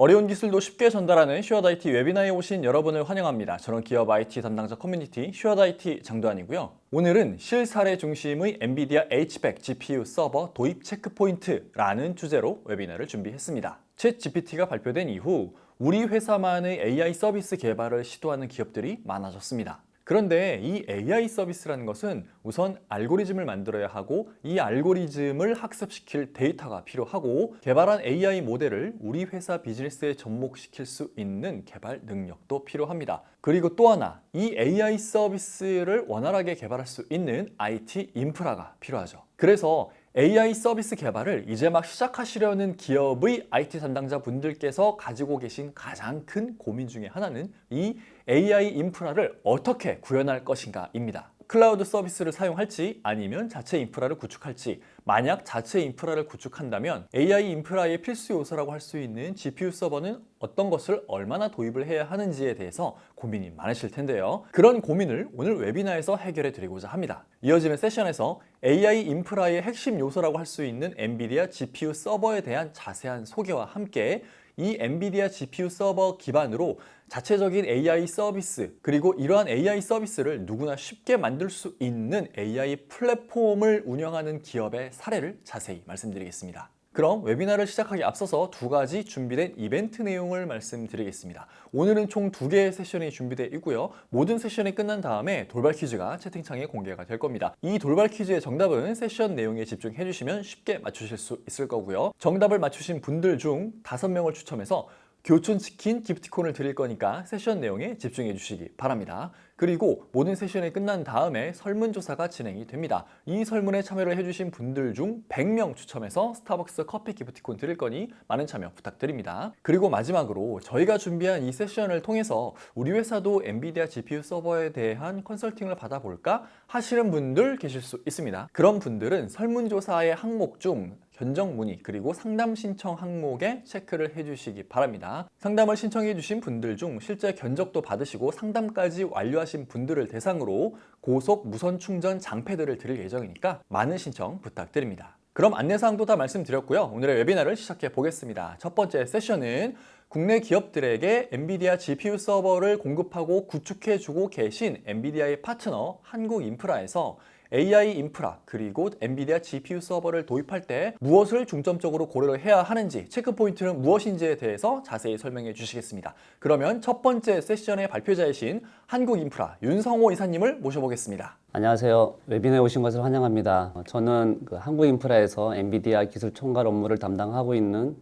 어려운 기술도 쉽게 전달하는 슈어드 IT 웨비나에 오신 여러분을 환영합니다. 저는 기업 IT 담당자 커뮤니티 슈어드 IT 장도환이고요. 오늘은 실사례 중심의 엔비디아 H100 GPU 서버 도입 체크포인트라는 주제로 웨비나를 준비했습니다. 챗 GPT가 발표된 이후 우리 회사만의 AI 서비스 개발을 시도하는 기업들이 많아졌습니다. 그런데 이 AI 서비스라는 것은 우선 알고리즘을 만들어야 하고 이 알고리즘을 학습시킬 데이터가 필요하고 개발한 AI 모델을 우리 회사 비즈니스에 접목시킬 수 있는 개발 능력도 필요합니다. 그리고 또 하나, 이 AI 서비스를 원활하게 개발할 수 있는 IT 인프라가 필요하죠. 그래서 AI 서비스 개발을 이제 막 시작하시려는 기업의 IT 담당자 분들께서 가지고 계신 가장 큰 고민 중에 하나는 이 AI 인프라를 어떻게 구현할 것인가입니다. 클라우드 서비스를 사용할지 아니면 자체 인프라를 구축할지, 만약 자체 인프라를 구축한다면 AI 인프라의 필수 요소라고 할 수 있는 GPU 서버는 어떤 것을 얼마나 도입을 해야 하는지에 대해서 고민이 많으실 텐데요. 그런 고민을 오늘 웨비나에서 해결해 드리고자 합니다. 이어지는 세션에서 AI 인프라의 핵심 요소라고 할 수 있는 엔비디아 GPU 서버에 대한 자세한 소개와 함께 이 엔비디아 GPU 서버 기반으로 자체적인 AI 서비스, 그리고 이러한 AI 서비스를 누구나 쉽게 만들 수 있는 AI 플랫폼을 운영하는 기업의 사례를 자세히 말씀드리겠습니다. 그럼 웨비나를 시작하기 앞서서 두 가지 준비된 이벤트 내용을 말씀드리겠습니다. 오늘은 총 2개의 세션이 준비되어 있고요. 모든 세션이 끝난 다음에 돌발 퀴즈가 채팅창에 공개가 될 겁니다. 이 돌발 퀴즈의 정답은 세션 내용에 집중해 주시면 쉽게 맞추실 수 있을 거고요. 정답을 맞추신 분들 중 5명을 추첨해서 교촌치킨 기프티콘을 드릴 거니까 세션 내용에 집중해 주시기 바랍니다. 그리고 모든 세션이 끝난 다음에 설문조사가 진행이 됩니다. 이 설문에 참여를 해주신 분들 중 100명 추첨해서 스타벅스 커피 기프티콘 드릴 거니 많은 참여 부탁드립니다. 그리고 마지막으로 저희가 준비한 이 세션을 통해서 우리 회사도 엔비디아 GPU 서버에 대한 컨설팅을 받아볼까 하시는 분들 계실 수 있습니다. 그런 분들은 설문조사의 항목 중 견적 문의 그리고 상담 신청 항목에 체크를 해주시기 바랍니다. 상담을 신청해 주신 분들 중 실제 견적도 받으시고 상담까지 완료하신 분들을 대상으로 고속 무선 충전 장패들을 드릴 예정이니까 많은 신청 부탁드립니다. 그럼 안내사항도 다 말씀드렸고요. 오늘의 웨비나를 시작해 보겠습니다. 첫 번째 세션은 국내 기업들에게 엔비디아 GPU 서버를 공급하고 구축해주고 계신 엔비디아의 파트너 한국인프라에서 AI 인프라 그리고 엔비디아 GPU 서버를 도입할 때 무엇을 중점적으로 고려를 해야 하는지, 체크포인트는 무엇인지에 대해서 자세히 설명해 주시겠습니다. 그러면 첫 번째 세션의 발표자이신 한국인프라 윤성호 이사님을 모셔보겠습니다. 안녕하세요. 웨비나에 오신 것을 환영합니다. 저는 한국인프라에서 엔비디아 기술 총괄 업무를 담당하고 있는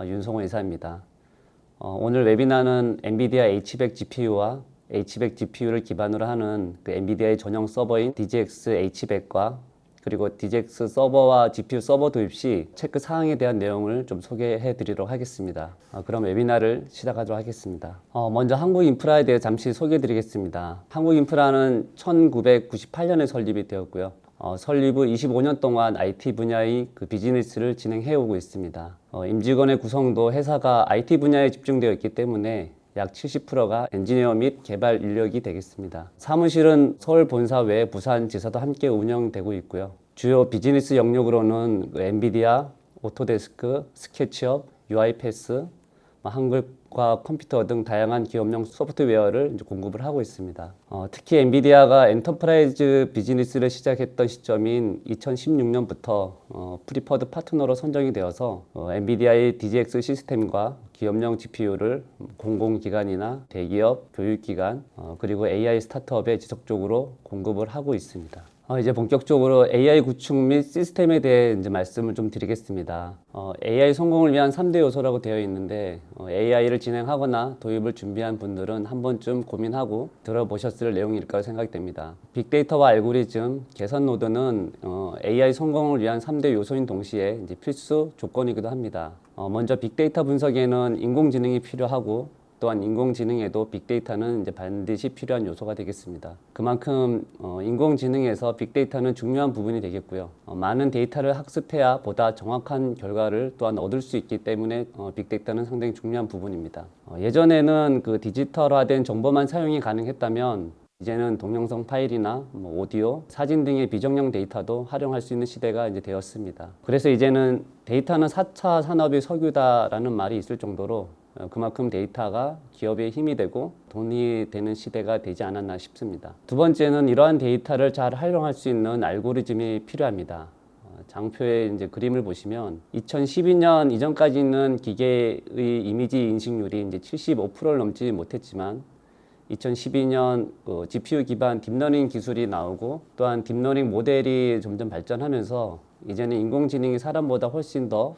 윤성호 이사입니다. 오늘 웨비나는 엔비디아 H100 GPU와 H100 GPU를 기반으로 하는 엔비디아의 전용 서버인 DGX H100과 그리고 DGX 서버와 GPU 서버 도입 시 체크 사항에 대한 내용을 좀 소개해 드리도록 하겠습니다. 그럼 웨비나를 시작하도록 하겠습니다. 먼저 한국인프라에 대해 잠시 소개해 드리겠습니다. 한국인프라는 1998년에 설립이 되었고요. 설립 후 25년 동안 IT 분야의 비즈니스를 진행해 오고 있습니다. 임직원의 구성도 회사가 IT 분야에 집중되어 있기 때문에 약 70%가 엔지니어 및 개발 인력이 되겠습니다. 사무실은 서울 본사 외 부산 지사도 함께 운영되고 있고요. 주요 비즈니스 영역으로는 엔비디아, 오토데스크, 스케치업, UiPath, 한글과 컴퓨터 등 다양한 기업용 소프트웨어를 공급을 하고 있습니다. 특히 엔비디아가 엔터프라이즈 비즈니스를 시작했던 시점인 2016년부터 프리퍼드 파트너로 선정이 되어서 엔비디아의 DGX 시스템과 기업용 GPU를 공공기관이나 대기업, 교육기관, 그리고 AI 스타트업에 지속적으로 공급을 하고 있습니다. 이제 본격적으로 AI 구축 및 시스템에 대해 이제 말씀을 좀 드리겠습니다. AI 성공을 위한 3대 요소라고 되어 있는데 AI를 진행하거나 도입을 준비한 분들은 한 번쯤 고민하고 들어보셨을 내용일까 생각됩니다. 빅데이터와 알고리즘, 개선 노드는 AI 성공을 위한 3대 요소인 동시에 이제 필수 조건이기도 합니다. 먼저 빅데이터 분석에는 인공지능이 필요하고 또한 인공지능에도 빅데이터는 이제 반드시 필요한 요소가 되겠습니다. 그만큼 인공지능에서 빅데이터는 중요한 부분이 되겠고요. 많은 데이터를 학습해야 보다 정확한 결과를 또한 얻을 수 있기 때문에 빅데이터는 상당히 중요한 부분입니다. 예전에는 디지털화된 정보만 사용이 가능했다면 이제는 동영상 파일이나 오디오, 사진 등의 비정형 데이터도 활용할 수 있는 시대가 이제 되었습니다. 그래서 이제는 데이터는 4차 산업의 석유다라는 말이 있을 정도로 그만큼 데이터가 기업의 힘이 되고 돈이 되는 시대가 되지 않았나 싶습니다. 두 번째는 이러한 데이터를 잘 활용할 수 있는 알고리즘이 필요합니다. 장표의 이제 그림을 보시면 2012년 이전까지는 기계의 이미지 인식률이 이제 75%를 넘지 못했지만 2012년 GPU 기반 딥러닝 기술이 나오고 또한 딥러닝 모델이 점점 발전하면서 이제는 인공지능이 사람보다 훨씬 더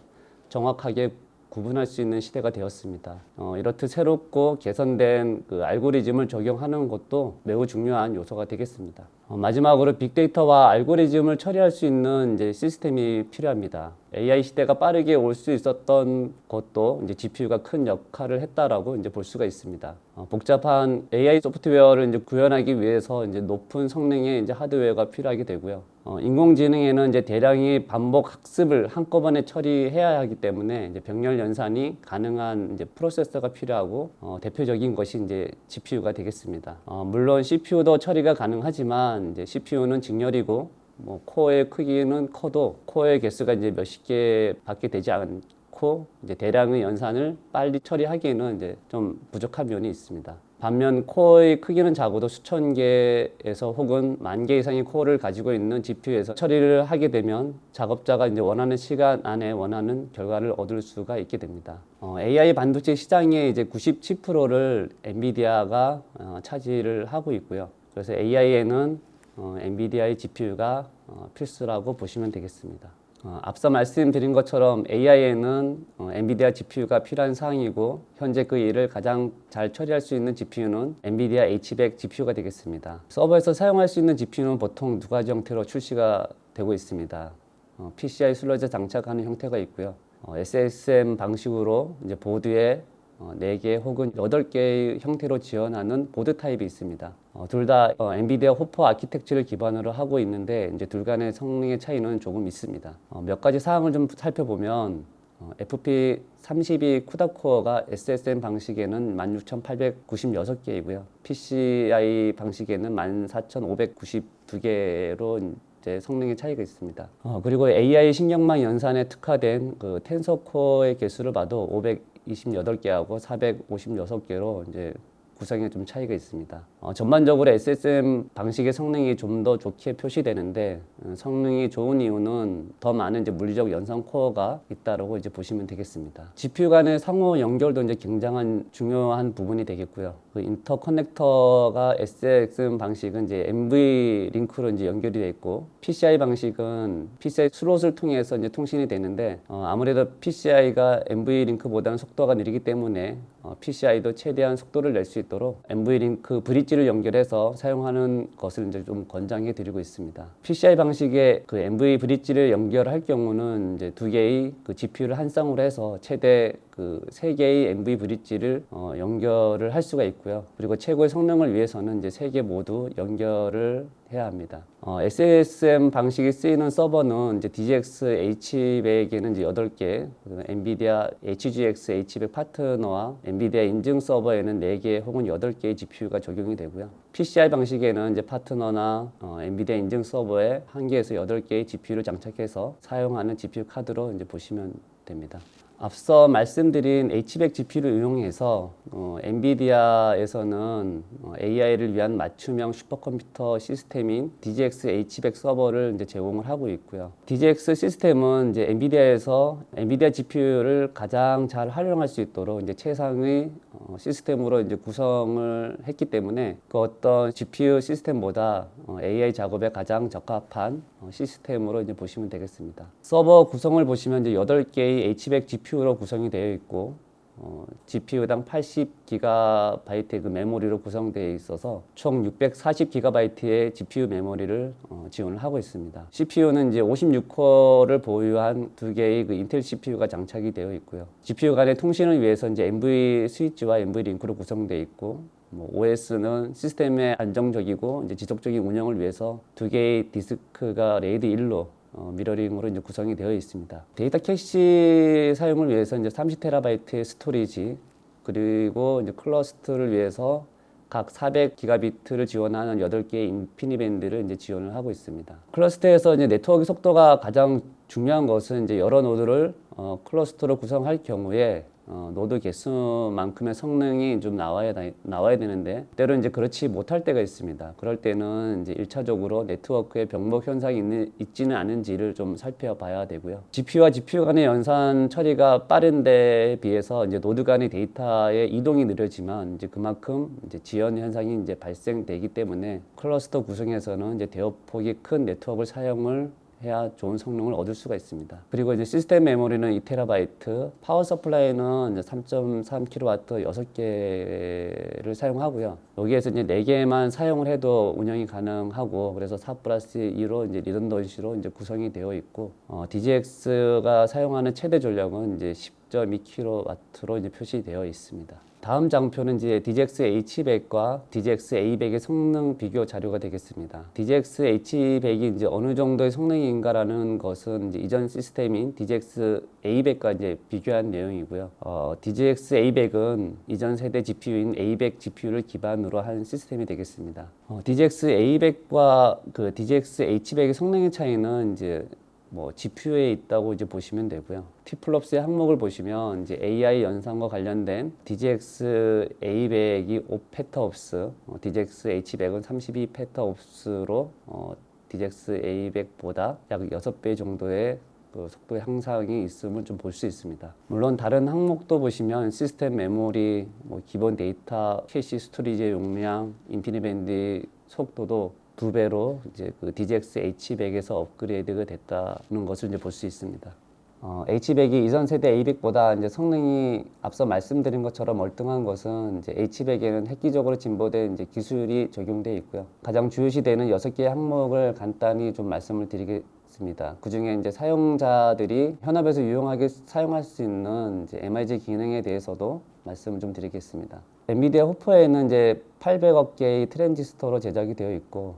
정확하게 구분할 수 있는 시대가 되었습니다. 이렇듯 새롭고 개선된 그 알고리즘을 적용하는 것도 매우 중요한 요소가 되겠습니다. 마지막으로 빅데이터와 알고리즘을 처리할 수 있는 이제 시스템이 필요합니다. AI 시대가 빠르게 올 수 있었던 것도 이제 GPU가 큰 역할을 했다라고 이제 볼 수가 있습니다. 복잡한 AI 소프트웨어를 이제 구현하기 위해서 이제 높은 성능의 이제 하드웨어가 필요하게 되고요. 인공지능에는 이제 대량의 반복 학습을 한꺼번에 처리해야 하기 때문에 이제 병렬 연산이 가능한 이제 프로세서가 필요하고 대표적인 것이 이제 GPU가 되겠습니다. 물론 CPU도 처리가 가능하지만 이제 CPU는 직렬이고 코어의 크기는 커도 코어의 개수가 이제 몇십 개밖에 되지 않고 이제 대량의 연산을 빨리 처리하기에는 이제 좀 부족한 면이 있습니다. 반면 코어의 크기는 작아도 수천 개에서 혹은 만 개 이상의 코어를 가지고 있는 GPU에서 처리를 하게 되면 작업자가 이제 원하는 시간 안에 원하는 결과를 얻을 수가 있게 됩니다. AI 반도체 시장의 이제 97%를 엔비디아가 차지를 하고 있고요. 그래서 AI에는 엔비디아의 GPU가 필수라고 보시면 되겠습니다. 앞서 말씀드린 것처럼 AI에는 엔비디아 GPU가 필요한 사항이고 현재 그 일을 가장 잘 처리할 수 있는 GPU는 엔비디아 H100 GPU가 되겠습니다. 서버에서 사용할 수 있는 GPU는 보통 두 가지 형태로 출시가 되고 있습니다. PCI 슬러지 장착하는 형태가 있고요. SSM 방식으로 이제 보드에 4개 혹은 8개의 형태로 지원하는 보드 타입이 있습니다. 둘 다 엔비디아 호퍼 아키텍처를 기반으로 하고 있는데 이제 둘 간의 성능의 차이는 조금 있습니다. 몇 가지 사항을 좀 살펴보면 FP32 쿠다 코어가 SSM 방식에는 16,896개이고요. PCI 방식에는 14,592개로 이제 성능의 차이가 있습니다. 그리고 AI 신경망 연산에 특화된 그 텐서 코어의 개수를 봐도 528개하고 456개로 이제 구성에 좀 차이가 있습니다. 전반적으로 SSM 방식의 성능이 좀 더 좋게 표시되는데 성능이 좋은 이유는 더 많은 이제 물리적 연산 코어가 있다라고 이제 보시면 되겠습니다. GPU 간의 상호 연결도 이제 굉장한 중요한 부분이 되겠고요. 그 인터커넥터가 SSM 방식은 이제 NV 링크로 이제 연결이 돼 있고 PCI 방식은 PCI 슬롯을 통해서 이제 통신이 되는데 아무래도 PCI가 NV 링크보다는 속도가 느리기 때문에 PCI도 최대한 속도를 낼 수 있도록 NV 링크 브릿지를 연결해서 사용하는 것을 이제 좀 권장해 드리고 있습니다. PCI 방식의 그 NV 브릿지를 연결할 경우는 이제 두 개의 그 GPU를 한 쌍으로 해서 최대 그 3개의 NV 브릿지를 연결을 할 수가 있고요. 그리고 최고의 성능을 위해서는 이제 3개 모두 연결을 해야 합니다. SSM 방식이 쓰이는 서버는 이제 DGX H100에는 이제 8개, 엔비디아 HGX H100 파트너와 엔비디아 인증 서버에는 4개 혹은 8개의 GPU가 적용이 되고요. PCI 방식에는 이제 파트너나 엔비디아 인증 서버에 1개에서 8개의 GPU를 장착해서 사용하는 GPU 카드로 이제 보시면 됩니다. 앞서 말씀드린 H100 GPU를 이용해서 엔비디아에서는 AI를 위한 맞춤형 슈퍼컴퓨터 시스템인 DGX H100 서버를 이제 제공을 하고 있고요. DGX 시스템은 이제 엔비디아에서 엔비디아 GPU를 가장 잘 활용할 수 있도록 이제 최상의 시스템으로 이제 구성을 했기 때문에 그 어떤 GPU 시스템보다 AI 작업에 가장 적합한 시스템으로 이제 보시면 되겠습니다. 서버 구성을 보시면 이제 8개의 H100 GPU로 구성이 되어 있고 GPU당 80GB의 그 메모리로 구성되어 있어서 총 640GB의 GPU 메모리를 지원을 하고 있습니다. CPU는 이제 56코어를 보유한 2개의 그 인텔 CPU가 장착이 되어 있고요. GPU 간의 통신을 위해서 이제 NV 스위치와 NV 링크로 구성되어 있고 OS는 시스템의 안정적이고 이제 지속적인 운영을 위해서 2개의 디스크가 레이드 1로 미러링으로 이제 구성이 되어 있습니다. 데이터 캐시 사용을 위해서 이제 30TB의 스토리지 그리고 이제 클러스터를 위해서 각 400GB를 지원하는 8개의 인피니밴드를 이제 지원을 하고 있습니다. 클러스터에서 이제 네트워크 속도가 가장 중요한 것은 이제 여러 노드를 클러스터로 구성할 경우에 노드 개수만큼의 성능이 좀 나와야 되는데 때로 이제 그렇지 못할 때가 있습니다. 그럴 때는 이제 1차적으로 네트워크에 병목 현상이 있지는 않은지를 좀 살펴봐야 되고요. GPU와 GPU 간의 연산 처리가 빠른 데에 비해서 이제 노드 간의 데이터의 이동이 느려지만 이제 그만큼 이제 지연 현상이 이제 발생되기 때문에 클러스터 구성에서는 이제 대역폭이 큰 네트워크를 사용을 해야 좋은 성능을 얻을 수가 있습니다. 그리고 이제 시스템 메모리는 2TB, 파워 서플라이는 이제 3.3kW 6개를 사용하고요. 여기에서 이제 4개만 사용을 해도 운영이 가능하고, 그래서 4+2로 이제 리던던시로 이제 구성이 되어 있고, DGX가 사용하는 최대 전력은 이제 10.2kW로 이제 표시되어 있습니다. 다음 장표는 이제 DGX H100과 DGX A100의 성능 비교 자료가 되겠습니다. DGX H100이 이제 어느 정도의 성능인가라는 것은 이제 이전 시스템인 DGX A100과 이제 비교한 내용이고요. DGX A100은 이전 세대 GPU인 A100 GPU를 기반으로 한 시스템이 되겠습니다. DGX A100과 그 DGX H100의 성능의 차이는 이제 GPU에 있다고 이제 보시면 되고요. T플롭스의 항목을 보시면 이제 AI 연산과 관련된 DGX A100이 5페타옵스, DGX H100은 32페타옵스로 DGX A100보다 약 6배 정도의 그 속도 향상이 있음을 좀 볼 수 있습니다. 물론 다른 항목도 보시면 시스템 메모리, 기본 데이터 캐시 스토리지의 용량, 인피니트 밴드 속도도 2배로 이제 그 DGX H100에서 업그레이드가 됐다는 것을 이제 볼 수 있습니다. H100이 이전 세대 A100보다 이제 성능이 앞서 말씀드린 것처럼 월등한 것은 이제 H100에는 획기적으로 진보된 이제 기술이 적용되어 있고요. 가장 주요시되는 6개의 항목을 간단히 좀 말씀을 드리겠습니다. 그 중에 이제 사용자들이 현업에서 유용하게 사용할 수 있는 이제 MIG 기능에 대해서도 말씀을 좀 드리겠습니다. 엔비디아 호퍼에는 이제 800억 개의 트랜지스터로 제작이 되어 있고,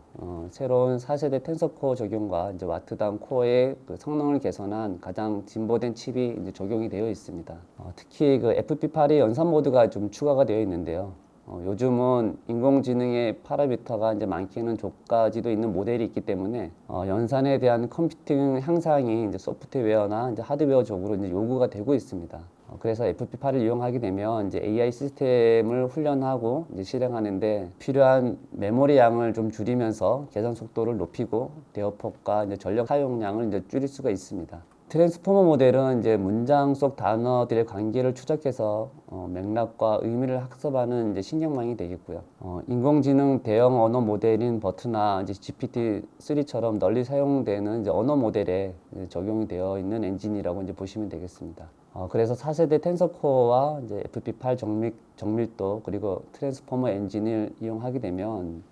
새로운 4세대 텐서코어 적용과 이제 와트당 코어의 그 성능을 개선한 가장 진보된 칩이 이제 적용이 되어 있습니다. 특히 그 FP8의 연산 모드가 좀 추가가 되어 있는데요. 요즘은 인공지능의 파라미터가 이제 많게는 족까지도 있는 모델이 있기 때문에 연산에 대한 컴퓨팅 향상이 이제 소프트웨어나 이제 하드웨어적으로 이제 요구가 되고 있습니다. 그래서 FP8을 이용하게 되면 이제 AI 시스템을 훈련하고 이제 실행하는데 필요한 메모리 양을 좀 줄이면서 계산 속도를 높이고 대역폭과 이제 전력 사용량을 이제 줄일 수가 있습니다. 트랜스포머 모델은 이제 문장 속 단어들의 관계를 추적해서 맥락과 의미를 학습하는 이제 신경망이 되겠고요. 인공지능 대형 언어 모델인 버트나 이제 GPT-3처럼 널리 사용되는 이제 언어 모델에 이제 적용이 되어 있는 엔진이라고 이제 보시면 되겠습니다. 그래서 4세대 텐서코어와 이제 FP8 정밀도 그리고 트랜스포머 엔진을 이용하게 되면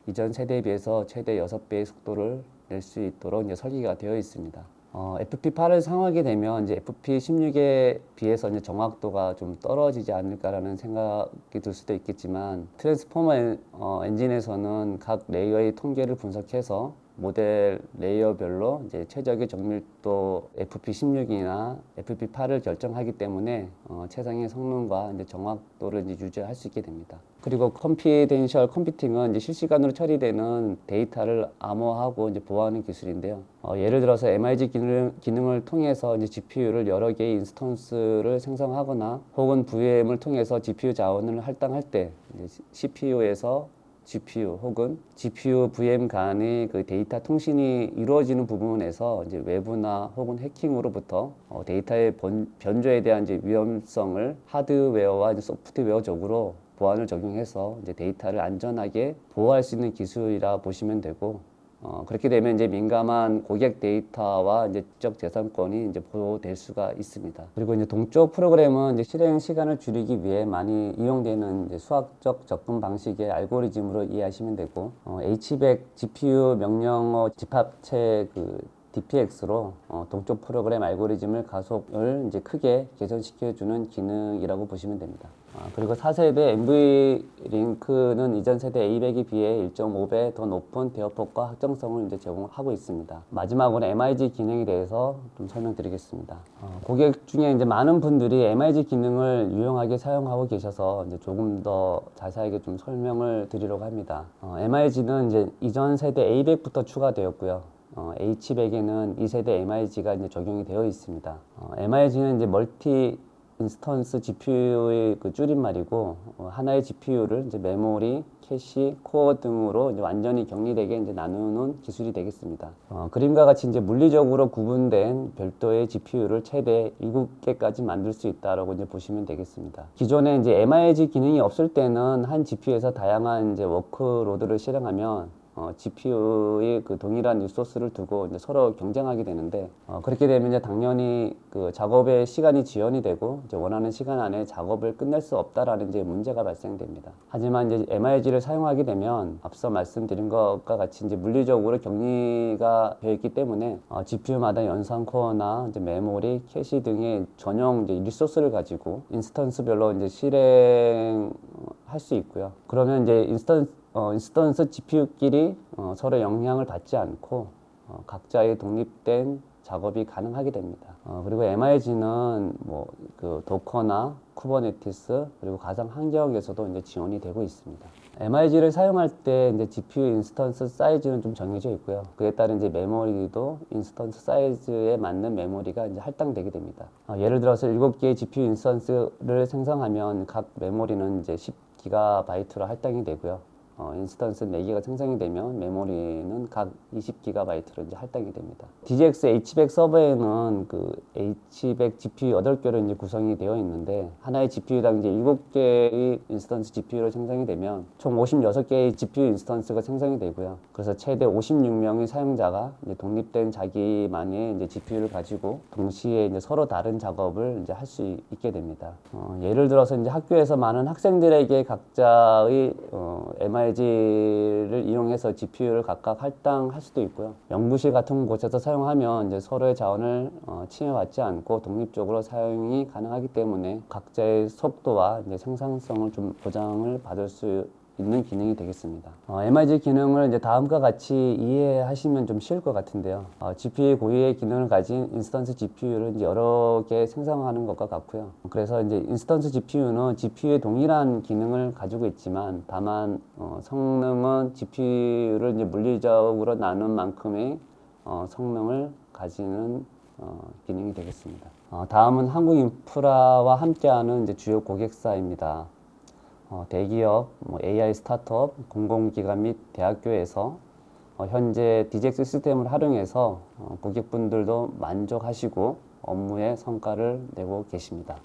이전 세대에 비해서 최대 6배의 속도를 낼 수 있도록 이제 설계가 되어 있습니다. FP8을 사용하게 되면 이제 FP16에 비해서 이제 정확도가 좀 떨어지지 않을까라는 생각이 들 수도 있겠지만 트랜스포머 엔진에서는 각 레이어의 통계를 분석해서 모델 레이어별로 이제 최적의 정밀도 FP16이나 FP8을 결정하기 때문에 최상의 성능과 이제 정확도를 이제 유지할 수 있게 됩니다. 그리고 컴피덴셜 컴퓨팅은 이제 실시간으로 처리되는 데이터를 암호화하고 이제 보호하는 기술인데요. 예를 들어서 MIG 기능을 통해서 이제 GPU를 여러 개의 인스턴스를 생성하거나 혹은 VM을 통해서 GPU 자원을 할당할 때 CPU에서 GPU 혹은 GPU VM 간의 그 데이터 통신이 이루어지는 부분에서 이제 외부나 혹은 해킹으로부터 데이터의 변조에 대한 이제 위험성을 하드웨어와 이제 소프트웨어적으로 보안을 적용해서 이제 데이터를 안전하게 보호할 수 있는 기술이라 보시면 되고, 그렇게 되면 이제 민감한 고객 데이터와 이제 지적 재산권이 이제 보호될 수가 있습니다. 그리고 이제 동쪽 프로그램은 이제 실행 시간을 줄이기 위해 많이 이용되는 이제 수학적 접근 방식의 알고리즘으로 이해하시면 되고, H100 GPU 명령어 집합체 그 DPX로 동쪽 프로그램 알고리즘을 가속을 이제 크게 개선시켜주는 기능이라고 보시면 됩니다. 그리고 4세대 NVLink는 이전 세대 A100에 비해 1.5배 더 높은 대역폭과 확정성을 이제 제공하고 있습니다. 마지막으로 MIG 기능에 대해서 좀 설명드리겠습니다. 고객 중에 이제 많은 분들이 MIG 기능을 유용하게 사용하고 계셔서 이제 조금 더 자세하게 좀 설명을 드리려고 합니다. MIG는 이제 이전 세대 A100부터 추가되었고요. H100에는 2세대 MIG가 이제 적용이 되어 있습니다. MIG는 이제 멀티 인스턴스 GPU의 그 줄임말이고 하나의 GPU를 이제 메모리, 캐시, 코어 등으로 이제 완전히 격리되게 이제 나누는 기술이 되겠습니다. 그림과 같이 이제 물리적으로 구분된 별도의 GPU를 최대 7개까지 만들 수 있다라고 이제 보시면 되겠습니다. 기존에 이제 MIG 기능이 없을 때는 한 GPU에서 다양한 이제 워크로드를 실행하면 GPU의 그 동일한 리소스를 두고 이제 서로 경쟁하게 되는데 그렇게 되면 이제 당연히 그 작업의 시간이 지연이 되고 이제 원하는 시간 안에 작업을 끝낼 수 없다라는 이제 문제가 발생됩니다. 하지만 이제 MIG를 사용하게 되면 앞서 말씀드린 것과 같이 이제 물리적으로 격리가 되어 있기 때문에 GPU마다 연산 코어나 이제 메모리, 캐시 등의 전용 이제 리소스를 가지고 인스턴스별로 이제 실행할 수 있고요. 그러면 이제 인스턴스 GPU끼리 서로 영향을 받지 않고 각자의 독립된 작업이 가능하게 됩니다. 그리고 MIG는 뭐 그 도커나 쿠버네티스 그리고 가상 환경에서도 이제 지원이 되고 있습니다. MIG를 사용할 때 이제 GPU 인스턴스 사이즈는 좀 정해져 있고요. 그에 따른 이제 메모리도 인스턴스 사이즈에 맞는 메모리가 이제 할당되게 됩니다. 예를 들어서 7개의 GPU 인스턴스를 생성하면 각 메모리는 이제 10GB로 할당이 되고요. 인스턴스 4개가 생성이 되면 메모리는 각 20GB로 이제 할당이 됩니다. DGX H100 서버에는 그 H100 GPU 8개로 이제 구성이 되어 있는데 하나의 GPU당 이제 7개의 인스턴스 GPU로 생성이 되면 총 56개의 GPU 인스턴스가 생성이 되고요. 그래서 최대 56명의 사용자가 이제 독립된 자기만의 이제 GPU를 가지고 동시에 이제 서로 다른 작업을 이제 할 수 있게 됩니다. 예를 들어서 이제 학교에서 많은 학생들에게 각자의 MIG를 이용해서 GPU를 각각 할당할 수도 있고요. 연구실 같은 곳에서 사용하면 이제 서로의 자원을 침해받지 않고 독립적으로 사용이 가능하기 때문에 각자의 속도와 이제 생산성을 좀 보장을 받을 수 있는 기능이 되겠습니다. MIG 기능을 이제 다음과 같이 이해하시면 좀 쉬울 것 같은데요. GPU 고유의 기능을 가진 인스턴스 GPU를 이제 여러 개 생성하는 것과 같고요. 그래서 이제 인스턴스 GPU는 GPU의 동일한 기능을 가지고 있지만 다만 성능은 GPU를 이제 물리적으로 나눈 만큼의 성능을 가지는 기능이 되겠습니다. 다음은 한국인프라와 함께하는 이제 주요 고객사입니다. 대기업, AI 스타트업, 공공기관 및 대학교에서 현재 DGX 시스템을 활용해서 고객분들도 만족하시고 업무에 성과를 내고 계십니다.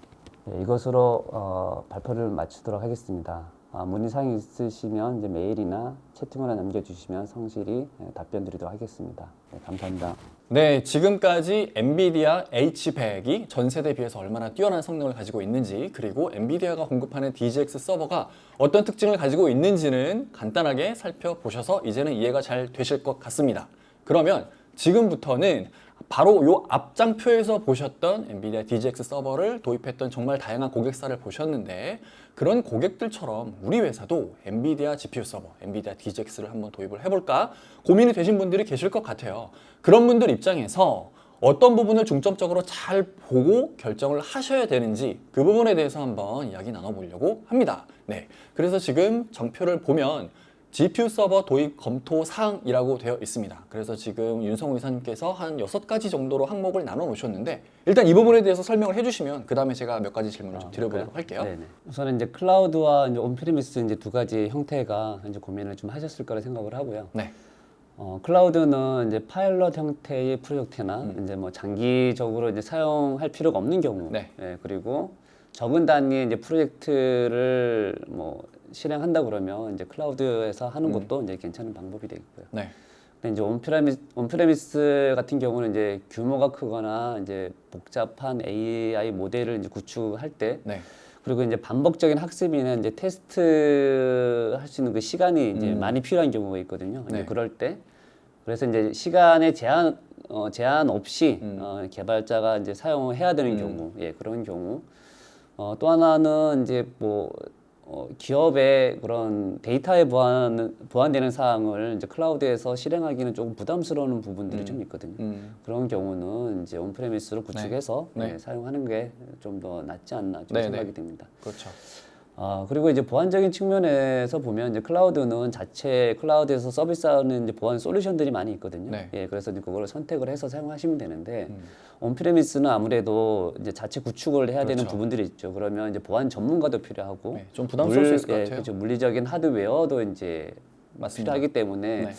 네, 이것으로 발표를 마치도록 하겠습니다. 문의사항이 있으시면 이제 메일이나 채팅으로 남겨주시면 성실히 답변 드리도록 하겠습니다. 네, 감사합니다. 네, 지금까지 엔비디아 H100이 전 세대에 비해서 얼마나 뛰어난 성능을 가지고 있는지, 그리고 엔비디아가 공급하는 DGX 서버가 어떤 특징을 가지고 있는지는 간단하게 살펴보셔서 이제는 이해가 잘 되실 것 같습니다. 그러면 지금부터는 바로 요 앞장표에서 보셨던 엔비디아 DGX 서버를 도입했던 정말 다양한 고객사를 보셨는데, 그런 고객들처럼 우리 회사도 엔비디아 GPU 서버, 엔비디아 DGX를 한번 도입을 해볼까 고민이 되신 분들이 계실 것 같아요. 그런 분들 입장에서 어떤 부분을 중점적으로 잘 보고 결정을 하셔야 되는지 그 부분에 대해서 한번 이야기 나눠보려고 합니다. 네, 그래서 지금 정표를 보면 GPU 서버 도입 검토 사항이라고 되어 있습니다. 그래서 지금 윤성호 이사님께서 한 6가지 정도로 항목을 나눠 놓으셨는데, 일단 이 부분에 대해서 설명을 해주시면 그 다음에 제가 몇 가지 질문을 좀 드려보도록 할게요. 네네. 우선은 이제 클라우드와 이제 온프리미스 이제 두 가지 형태가 이제 고민을 좀 하셨을 거라 생각을 하고요. 네. 클라우드는 이제 파일럿 형태의 프로젝트나 이제 뭐 장기적으로 이제 사용할 필요가 없는 경우, 네. 그리고 적은 단위의 이제 프로젝트를 뭐 실행한다 그러면 이제 클라우드에서 하는 것도 이제 괜찮은 방법이 되겠고요. 네. 근데 이제 온프레미스 같은 경우는 이제 규모가 크거나 이제 복잡한 AI 모델을 이제 구축할 때, 네. 그리고 이제 반복적인 학습이나 이제 테스트 할 수 있는 그 시간이 이제 많이 필요한 경우가 있거든요. 네. 이제 그럴 때, 그래서 이제 시간의 제한 없이 개발자가 이제 사용을 해야 되는 경우, 그런 경우. 또 하나는 이제 뭐 기업의 그런 데이터에 보완되는 사항을 이제 클라우드에서 실행하기는 조금 부담스러운 부분들이 좀 있거든요. 그런 경우는 이제 온프레미스로 구축해서 네. 사용하는 게 좀 더 낫지 않나 좀 네, 생각이 네. 됩니다. 그렇죠. 그리고 이제 보안적인 측면에서 보면 이제 클라우드는 자체 클라우드에서 서비스하는 이제 보안 솔루션들이 많이 있거든요. 네. 그래서 이제 그걸 선택을 해서 사용하시면 되는데 온프레미스는 아무래도 이제 자체 구축을 해야 되는 그렇죠. 부분들이 있죠. 그러면 이제 보안 전문가도 필요하고 네, 좀 부담스러울 수 있을 것 같아요. 그렇죠. 물리적인 하드웨어도 이제 맞습니다. 필요하기 때문에 네.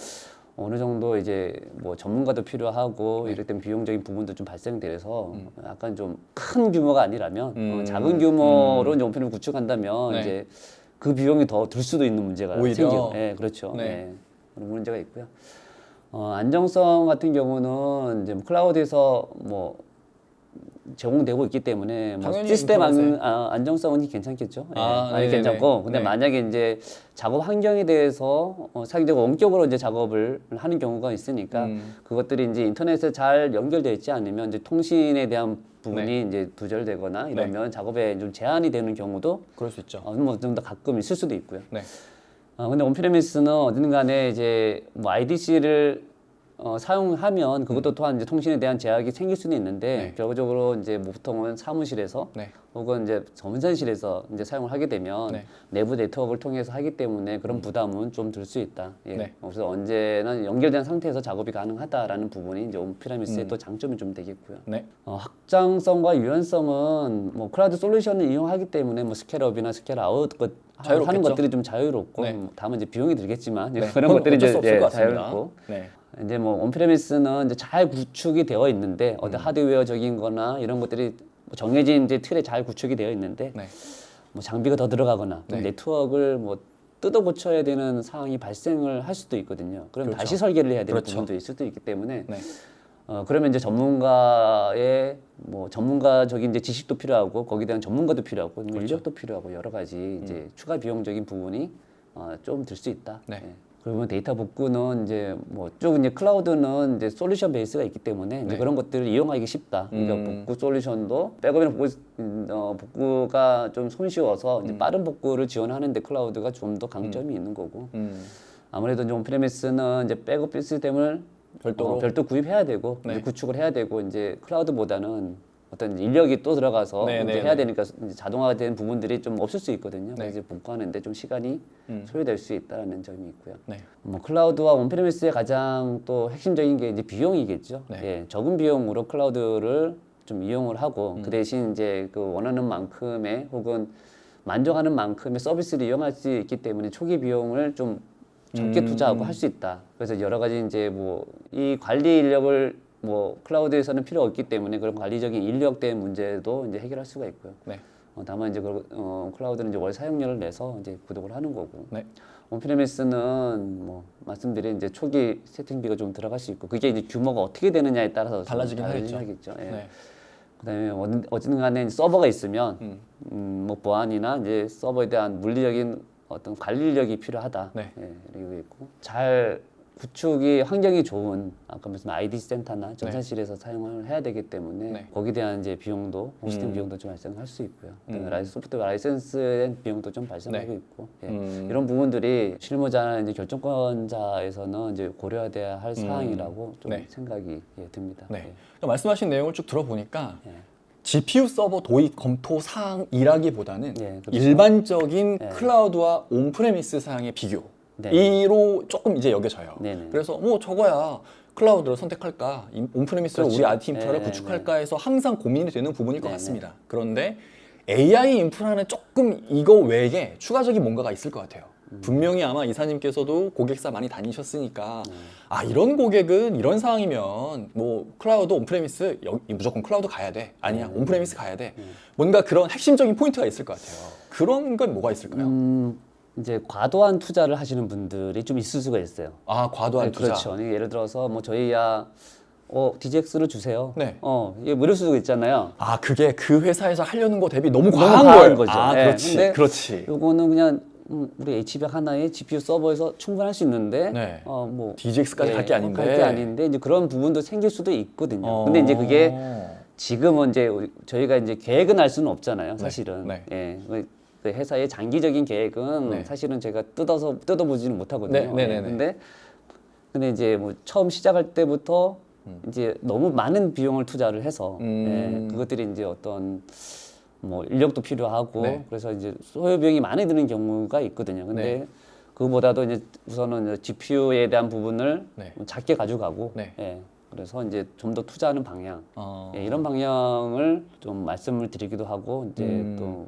어느 정도 이제 뭐 전문가도 필요하고 이럴 땐 비용적인 부분도 좀 발생돼서 약간 좀 큰 규모가 아니라면 작은 규모로 이제 온프레미스 구축한다면 네. 이제 그 비용이 더 들 수도 있는 문제가 오히려? 생기고, 예, 그렇죠. 네. 예, 그런 문제가 있고요. 안정성 같은 경우는 이제 뭐 클라우드에서 뭐 제공되고 있기 때문에 뭐 당연히 시스템 인터넷에. 안정성은 괜찮겠죠. 예, 아, 많이 네네네. 괜찮고, 근데 네. 만약에 이제 작업 환경에 대해서 사기적으로 원격으로 이제 작업을 하는 경우가 있으니까 그것들이 이제 인터넷에 잘 연결되어 있지 않으면 이제 통신에 대한 부분이 네. 이제 두절되거나 이러면 작업에 좀 제한이 되는 경우도 그럴 수 있죠. 좀 더 가끔 있을 수도 있고요. 네. 근데 온프레미스는 어딘 간에 이제 뭐 IDC를 사용하면 그것도 또한 이제 통신에 대한 제약이 생길 수는 있는데 네. 결과적으로 이제 뭐 보통은 사무실에서 네. 혹은 이제 전산실에서 이제 사용을 하게 되면 네. 내부 네트워크를 통해서 하기 때문에 그런 부담은 좀 들 수 있다. 예. 네. 그래서 언제나 연결된 상태에서 작업이 가능하다라는 부분이 이제 온프레미스의 또 장점이 좀 되겠고요. 네. 확장성과 유연성은 뭐 클라우드 솔루션을 이용하기 때문에 뭐 스케일업이나 스케일아웃 하는 자유롭겠죠? 것들이 좀 자유롭고 네. 다만 이제 비용이 들겠지만 네. 그런 그건 것들이 어쩔 이제 수 없을 것 같습니다. 자유롭고 네. 이제 뭐 온프레미스는 이제 잘 구축이 되어 있는데 어떤 하드웨어적인거나 이런 것들이 뭐 정해진 이제 틀에 잘 구축이 되어 있는데 네. 뭐 장비가 더 들어가거나 또 네. 네트워크를 뭐 뜯어 고쳐야 되는 상황이 발생을 할 수도 있거든요. 그럼 그렇죠. 다시 설계를 해야 되는 그렇죠. 부분도 있을 수도 있기 때문에 네. 그러면 이제 전문가의 뭐 전문가적인 이제 지식도 필요하고 거기에 대한 전문가도 필요하고 뭐 그렇죠. 인력도 필요하고 여러 가지 이제 추가 비용적인 부분이 좀 들 수 있다. 네. 예. 그리고 데이터 복구는 이제 뭐 쭉 이제 클라우드는 이제 솔루션 베이스가 있기 때문에 이제 네. 그런 것들을 이용하기 쉽다. 그러니까 복구 솔루션도 백업이나 복구가 좀 손쉬워서 이제 빠른 복구를 지원하는데 클라우드가 좀 더 강점이 있는 거고. 아무래도 이제 온프레미스는 이제 백업 시스템을 별도로? 별도 구입해야 되고 네. 이제 구축을 해야 되고 이제 클라우드보다는 어떤 인력이 또 들어가서 네, 이제 네, 해야 네. 되니까 이제 자동화된 부분들이 좀 없을 수 있거든요. 네. 그래서 이제 복구하는데 좀 시간이 소요될 수 있다는 점이 있고요. 네. 뭐 클라우드와 온프레미스의 가장 또 핵심적인 게 이제 비용이겠죠. 네. 예, 적은 비용으로 클라우드를 좀 이용을 하고 그 대신 이제 그 원하는 만큼의 혹은 만족하는 만큼의 서비스를 이용할 수 있기 때문에 초기 비용을 좀 적게 투자하고 할 수 있다. 그래서 여러 가지 이제 뭐 이 관리 인력을 뭐 클라우드에서는 필요 없기 때문에 그런 관리적인 인력대 문제도 이제 해결할 수가 있고요. 네. 다만 이제 클라우드는 이제 월 사용료를 내서 이제 구독을 하는 거고. 네. 온프레미스는 뭐 말씀드린 이제 초기 세팅비가 좀 들어갈 수 있고 그게 이제 규모가 어떻게 되느냐에 따라서 달라지긴 하겠죠. 예. 네. 그다음에 어쨌든 간에 이제 서버가 있으면 뭐 보안이나 이제 서버에 대한 물리적인 어떤 관리력이 필요하다. 네. 예, 이러고 있고 잘 구축이 환경이 좋은 아까 말씀 IDC 센터나 전산실에서 사용을 해야 되기 때문에 네. 거기에 대한 이제 비용도 호스팅 비용도 좀 발생할 수 있고요. 그다음에 소프트웨어 라이센스 비용도 좀 발생하고 네. 있고 예. 이런 부분들이 실무자나 이제 결정권자에서는 이제 고려해야 할 사항이라고 좀 네. 생각이 듭니다. 네. 예. 그러니까 말씀하신 내용을 쭉 들어보니까 예. GPU 서버 도입 검토 사항이라기보다는 예, 그렇죠. 일반적인 예. 클라우드와 온프레미스 사항의 비교 네. 이로 조금 이제 여겨져요. 네네. 그래서 뭐 저거야 클라우드를 선택할까 온프레미스로 그렇죠. 우리 IT 인프라를 네, 구축할까 해서 항상 고민이 되는 부분일 것 네, 같습니다. 그런데 AI 인프라는 조금 이거 외에 추가적인 뭔가가 있을 것 같아요. 분명히 아마 이사님께서도 고객사 많이 다니셨으니까 아 이런 고객은 이런 상황이면 뭐 클라우드 온프레미스 무조건 클라우드 가야 돼 아니야 온프레미스 가야 돼 뭔가 그런 핵심적인 포인트가 있을 것 같아요. 그런 건 뭐가 있을까요? 이제 과도한 투자를 하시는 분들이 좀 있을 수가 있어요. 아 과도한 네, 투자. 그렇죠. 예를 들어서 뭐 저희야 DGX를 주세요. 네. 이게 무료 수도 있잖아요. 아 그게 그 회사에서 하려는 거 대비 너무 너무 과한 과한 거예요. 거죠. 아 네, 그렇지, 근데 그렇지. 요거는 그냥 우리 HBX 하나의 GPU 서버에서 충분할 수 있는데 네. 뭐 DGX까지 갈 게 아닌데. 갈 게 아닌데 이제 그런 부분도 생길 수도 있거든요. 근데 이제 그게 지금은 이제 저희가 이제 계획은 알 수는 없잖아요. 사실은. 네. 예. 그 회사의 장기적인 계획은 네. 사실은 제가 뜯어보지는 못하거든요. 네, 네, 네, 네. 근데 이제 뭐 처음 시작할 때부터 이제 너무 많은 비용을 투자를 해서 그것들이 이제 어떤 뭐 인력도 필요하고 네. 그래서 이제 소요 비용이 많이 드는 경우가 있거든요. 근데 네. 그거보다도 이제 우선은 GPU에 대한 부분을 네. 작게 가져가고 네. 예. 그래서 이제 좀 더 투자하는 방향, 어. 예, 이런 방향을 좀 말씀을 드리기도 하고 이제 음. 또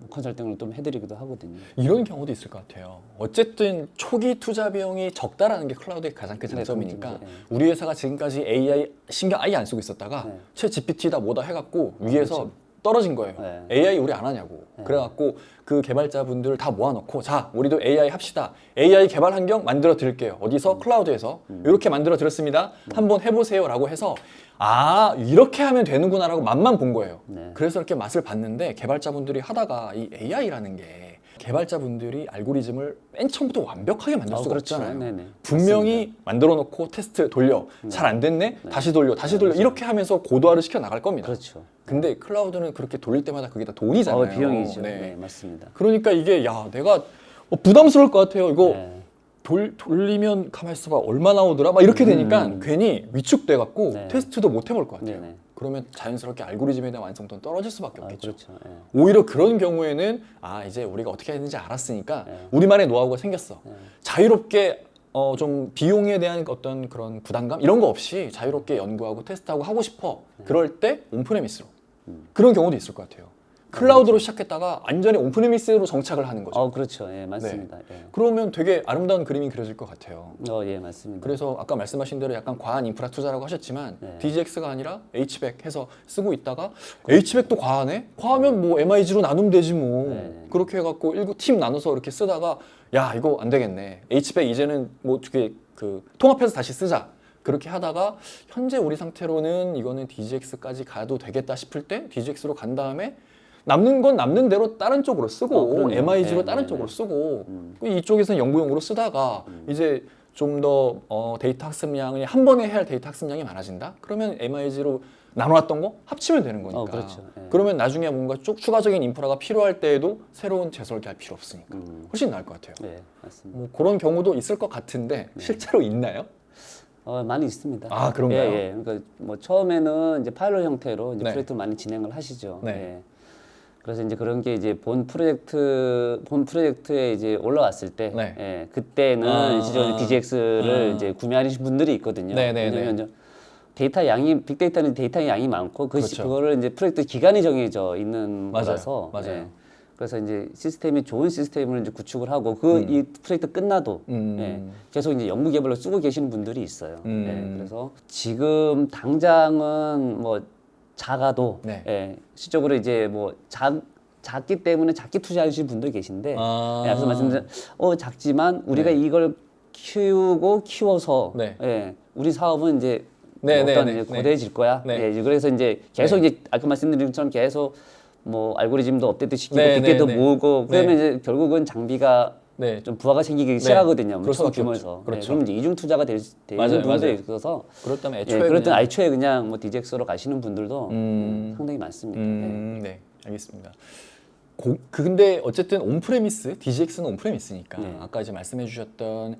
컨설팅을 좀 해드리기도 하거든요. 이런 경우도 있을 것 같아요. 어쨌든 초기 투자 비용이 적다라는 게 클라우드의 가장 큰 네, 장점이니까 그렇죠. 네. 우리 회사가 지금까지 AI 신경 아예 안 쓰고 있었다가 네. 채 GPT다 뭐다 해갖고 위에서 그렇죠. 떨어진 거예요. 네. AI 우리 안 하냐고. 네. 그래갖고 그 개발자분들을 다 모아놓고 자 우리도 AI 합시다. AI 개발 환경 만들어 드릴게요. 어디서? 클라우드에서 이렇게 만들어 드렸습니다. 한번 해보세요라고 해서 아 이렇게 하면 되는구나라고 맛만 본 거예요. 네. 그래서 이렇게 맛을 봤는데 개발자분들이 하다가 이 AI라는 게 개발자분들이 알고리즘을 맨 처음부터 완벽하게 만들 수가 그렇죠. 없잖아요. 네네. 분명히 만들어 놓고 테스트 돌려 잘 안 됐네 다시 돌려 이렇게 하면서 고도화를 시켜 나갈 겁니다. 그렇죠. 근데 클라우드는 그렇게 돌릴 때마다 그게 다 돈이잖아요. 비용이죠. 네. 네, 맞습니다. 그러니까 이게 야 내가 부담스러울 것 같아요. 이거 네. 돌리면 가만 있어봐 얼마 나오더라 막 이렇게 되니까 괜히 위축돼 갖고 네. 테스트도 못 해볼 것 같아요. 네네. 그러면 자연스럽게 알고리즘에 대한 완성도는 떨어질 수밖에 아, 없겠죠. 그렇죠. 예. 오히려 그런 경우에는 아 이제 우리가 어떻게 해야 되는지 알았으니까 네. 우리만의 노하우가 생겼어. 네. 자유롭게 좀 비용에 대한 어떤 그런 부담감 이런 거 없이 자유롭게 연구하고 테스트하고 하고 싶어. 그럴 때 온프레미스로 그런 경우도 있을 것 같아요. 클라우드로 시작했다가 완전히 온프레미스로 정착을 하는 거죠. 그렇죠. 예, 맞습니다. 예. 그러면 되게 아름다운 그림이 그려질 것 같아요. 예, 맞습니다. 그래서 아까 말씀하신 대로 약간 과한 인프라 투자라고 하셨지만 네. DGX가 아니라 H백 해서 쓰고 있다가 H백도 과하네? 과하면 뭐 MIG로 나누면 되지 뭐. 네. 그렇게 해갖고 일구 팀 나눠서 이렇게 쓰다가 야 이거 안 되겠네. H백 이제는 뭐 어떻게 그 통합해서 다시 쓰자. 그렇게 하다가 현재 우리 상태로는 이거는 DGX까지 가도 되겠다 싶을 때 DGX로 간 다음에 남는 건 남는 대로 다른 쪽으로 쓰고 그럼요. MIG로 네, 다른 네, 쪽으로 네. 쓰고 이쪽에서는 연구용으로 쓰다가 이제 좀 더 데이터 학습량이 한 번에 해야 할 데이터 학습량이 많아진다? 그러면 MIG로 나눠놨던 거 합치면 되는 거니까. 그렇죠. 예. 그러면 나중에 뭔가 쭉 추가적인 인프라가 필요할 때에도 새로운 재설계할 필요 없으니까 훨씬 나을 것 같아요. 예, 맞습니다. 뭐 그런 경우도 있을 것 같은데 실제로 있나요? 많이 있습니다. 아, 그런가요? 예, 예. 그러니까 뭐 처음에는 이제 파일럿 형태로 이제 네. 프로젝트를 많이 진행을 하시죠. 네. 예. 그래서 이제 그런 게 이제 본 프로젝트에 이제 올라왔을 때, 네. 예, 그때는 실제로 DGX를 이제 구매하신 분들이 있거든요. 네, 네, 왜냐면 네. 이제 빅데이터는 데이터 양이 많고 그렇죠. 그거를 이제 프로젝트 기간이 정해져 있는 맞아요. 거라서, 맞아요. 예. 그래서 이제 시스템이 좋은 시스템을 이제 구축을 하고 이 프로젝트 끝나도 예, 계속 이제 연구 개발로 쓰고 계시는 분들이 있어요. 예, 그래서 지금 당장은 뭐 작아도 네. 예, 실적으로 이제 뭐 작기 때문에 작게 투자하시는 분도 계신데 아. 예, 앞서 말씀드린 작지만 우리가 네. 이걸 키워서 네. 예, 우리 사업은 이제 네, 어떤 네, 이제 네. 고대해질 거야. 네. 예, 그래서 이제 계속 네. 이제 아까 말씀드린 것처럼 계속 뭐 알고리즘도 업데이트 시키고 네, 빅데이터 네, 네. 모으고 그러면 네. 이제 결국은 장비가 네. 좀 부하가 생기기 시작하거든요. 그럴 처음 수밖에 규모에서. 없죠. 그렇죠. 그럼 이제 이중 투자가 되는 맞아요, 분도 맞아요. 있어서 그렇다면 예, 애초에 그럴 땐 그냥 애초에 그냥 뭐 DGX로 가시는 분들도 상당히 많습니다. 네, 알겠습니다. 근데 어쨌든 온프레미스, DGX는 온프레미스니까 네. 아까 이제 말씀해주셨던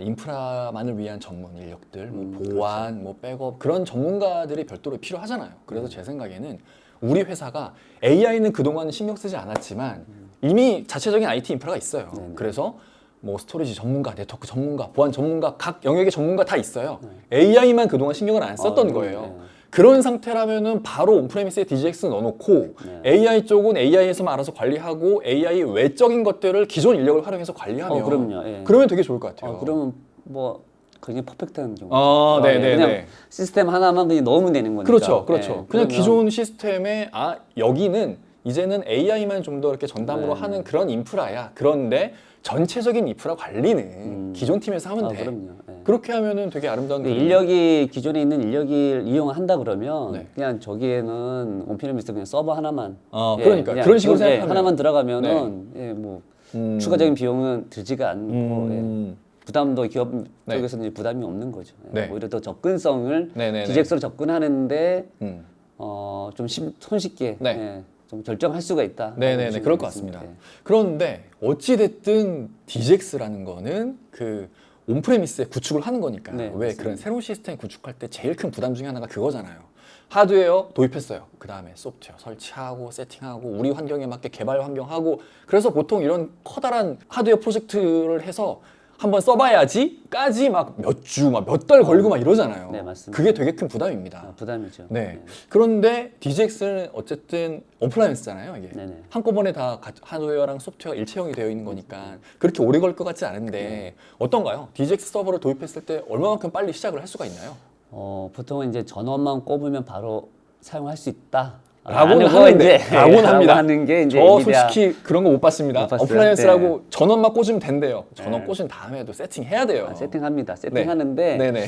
인프라만을 위한 전문 인력들, 뭐 보안, 뭐 백업 그런 전문가들이 별도로 필요하잖아요. 그래서 제 생각에는 우리 회사가 AI는 그동안 신경 쓰지 않았지만 이미 자체적인 IT 인프라가 있어요. 네네. 그래서 뭐 스토리지 전문가, 네트워크 전문가, 보안 전문가, 각 영역의 전문가 다 있어요. AI만 그동안 신경을 안 썼던 네, 거예요. 네. 그런 상태라면은 바로 온프레미스에 DGX 넣어놓고 네. AI 쪽은 AI에서만 알아서 관리하고 AI 외적인 것들을 기존 인력을 활용해서 관리하면 그럼요. 예. 그러면 되게 좋을 것 같아요. 그러면 뭐 굉장히 퍼펙트한 경우. 아, 네, 네, 그냥 네. 시스템 하나만 그냥 넣으면 되는 거니까. 그렇죠, 그렇죠. 예, 그냥 그러면 기존 시스템에 여기는 이제는 AI만 좀 더 이렇게 전담으로 네. 하는 그런 인프라야. 그런데 전체적인 인프라 관리는 기존 팀에서 하면 돼. 그럼요. 예. 그렇게 하면은 되게 아름다운 근데 그림이- 인력이 기존에 있는 인력을 이용한다 그러면 네. 그냥 저기에는 온프레미스 그냥 서버 하나만 그러니까 그냥 그런 식으로 그건, 생각하면 하나만 들어가면은 뭐 추가적인 비용은 들지가 않고 부담도 기업 네. 쪽에서는 이제 부담이 없는 거죠. 네. 오히려 더 접근성을 네네네. DGX로 접근하는데 음. 좀 손쉽게 네. 좀 결정할 수가 있다. 네네네, 그럴 것 같습니다. 그런데 어찌됐든 DGX라는 거는 그 온프레미스에 구축을 하는 거니까 네, 왜 맞습니다. 그런 새로운 시스템 구축할 때 제일 큰 부담 중에 하나가 그거잖아요. 하드웨어 도입했어요. 그 다음에 소프트웨어 설치하고 세팅하고 우리 환경에 맞게 개발 환경하고 그래서 보통 이런 커다란 하드웨어 프로젝트를 해서 한번 써봐야지까지 막 몇 주, 막 몇 달 걸리고 막 이러잖아요. 네, 맞습니다. 그게 되게 큰 부담입니다. 부담이죠. 네. 그런데 DGX는 어쨌든 어플라이언스잖아요, 이게. 네네. 한꺼번에 다 하드웨어랑 소프트웨어 일체형이 되어 있는 거니까 그렇게 오래 걸 것 같지 않은데 어떤가요? DGX 서버를 도입했을 때 얼마만큼 빨리 시작을 할 수가 있나요? 보통은 이제 전원만 꼽으면 바로 사용할 수 있다. 라고는 라고 하는데, 이제 라고는 합니다. 하는 게 이제 저 엔비디아 솔직히 그런 거 못 봤습니다. 못 봤어요? 어플라이언스라고 전원만 꽂으면 된대요. 전원 꽂은 다음에도 세팅해야 돼요. 세팅합니다. 세팅하는데 네네.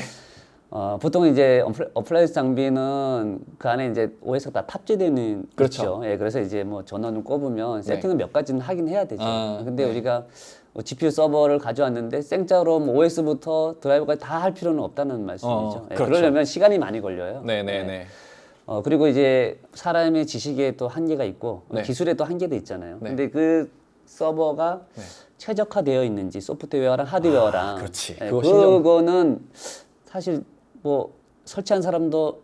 보통 이제 어플라이언스 장비는 그 안에 이제 OS가 다 탑재되는 그렇죠. 있죠. 예, 그래서 이제 뭐 전원을 꼽으면 세팅은 몇 가지는 하긴 해야 되죠. 근데 네. 우리가 뭐 GPU 서버를 가져왔는데 생짜로 뭐 OS부터 드라이버까지 다 할 필요는 없다는 말씀이죠. 예, 그렇죠. 그러려면 시간이 많이 걸려요. 네네네. 예. 그리고 이제 사람의 지식에 또 한계가 있고 네. 기술에 또 한계도 있잖아요. 네. 근데 그 서버가 네. 최적화되어 있는지 소프트웨어랑 하드웨어랑 그렇지. 예, 그거 신경- 그거는 사실 뭐 설치한 사람도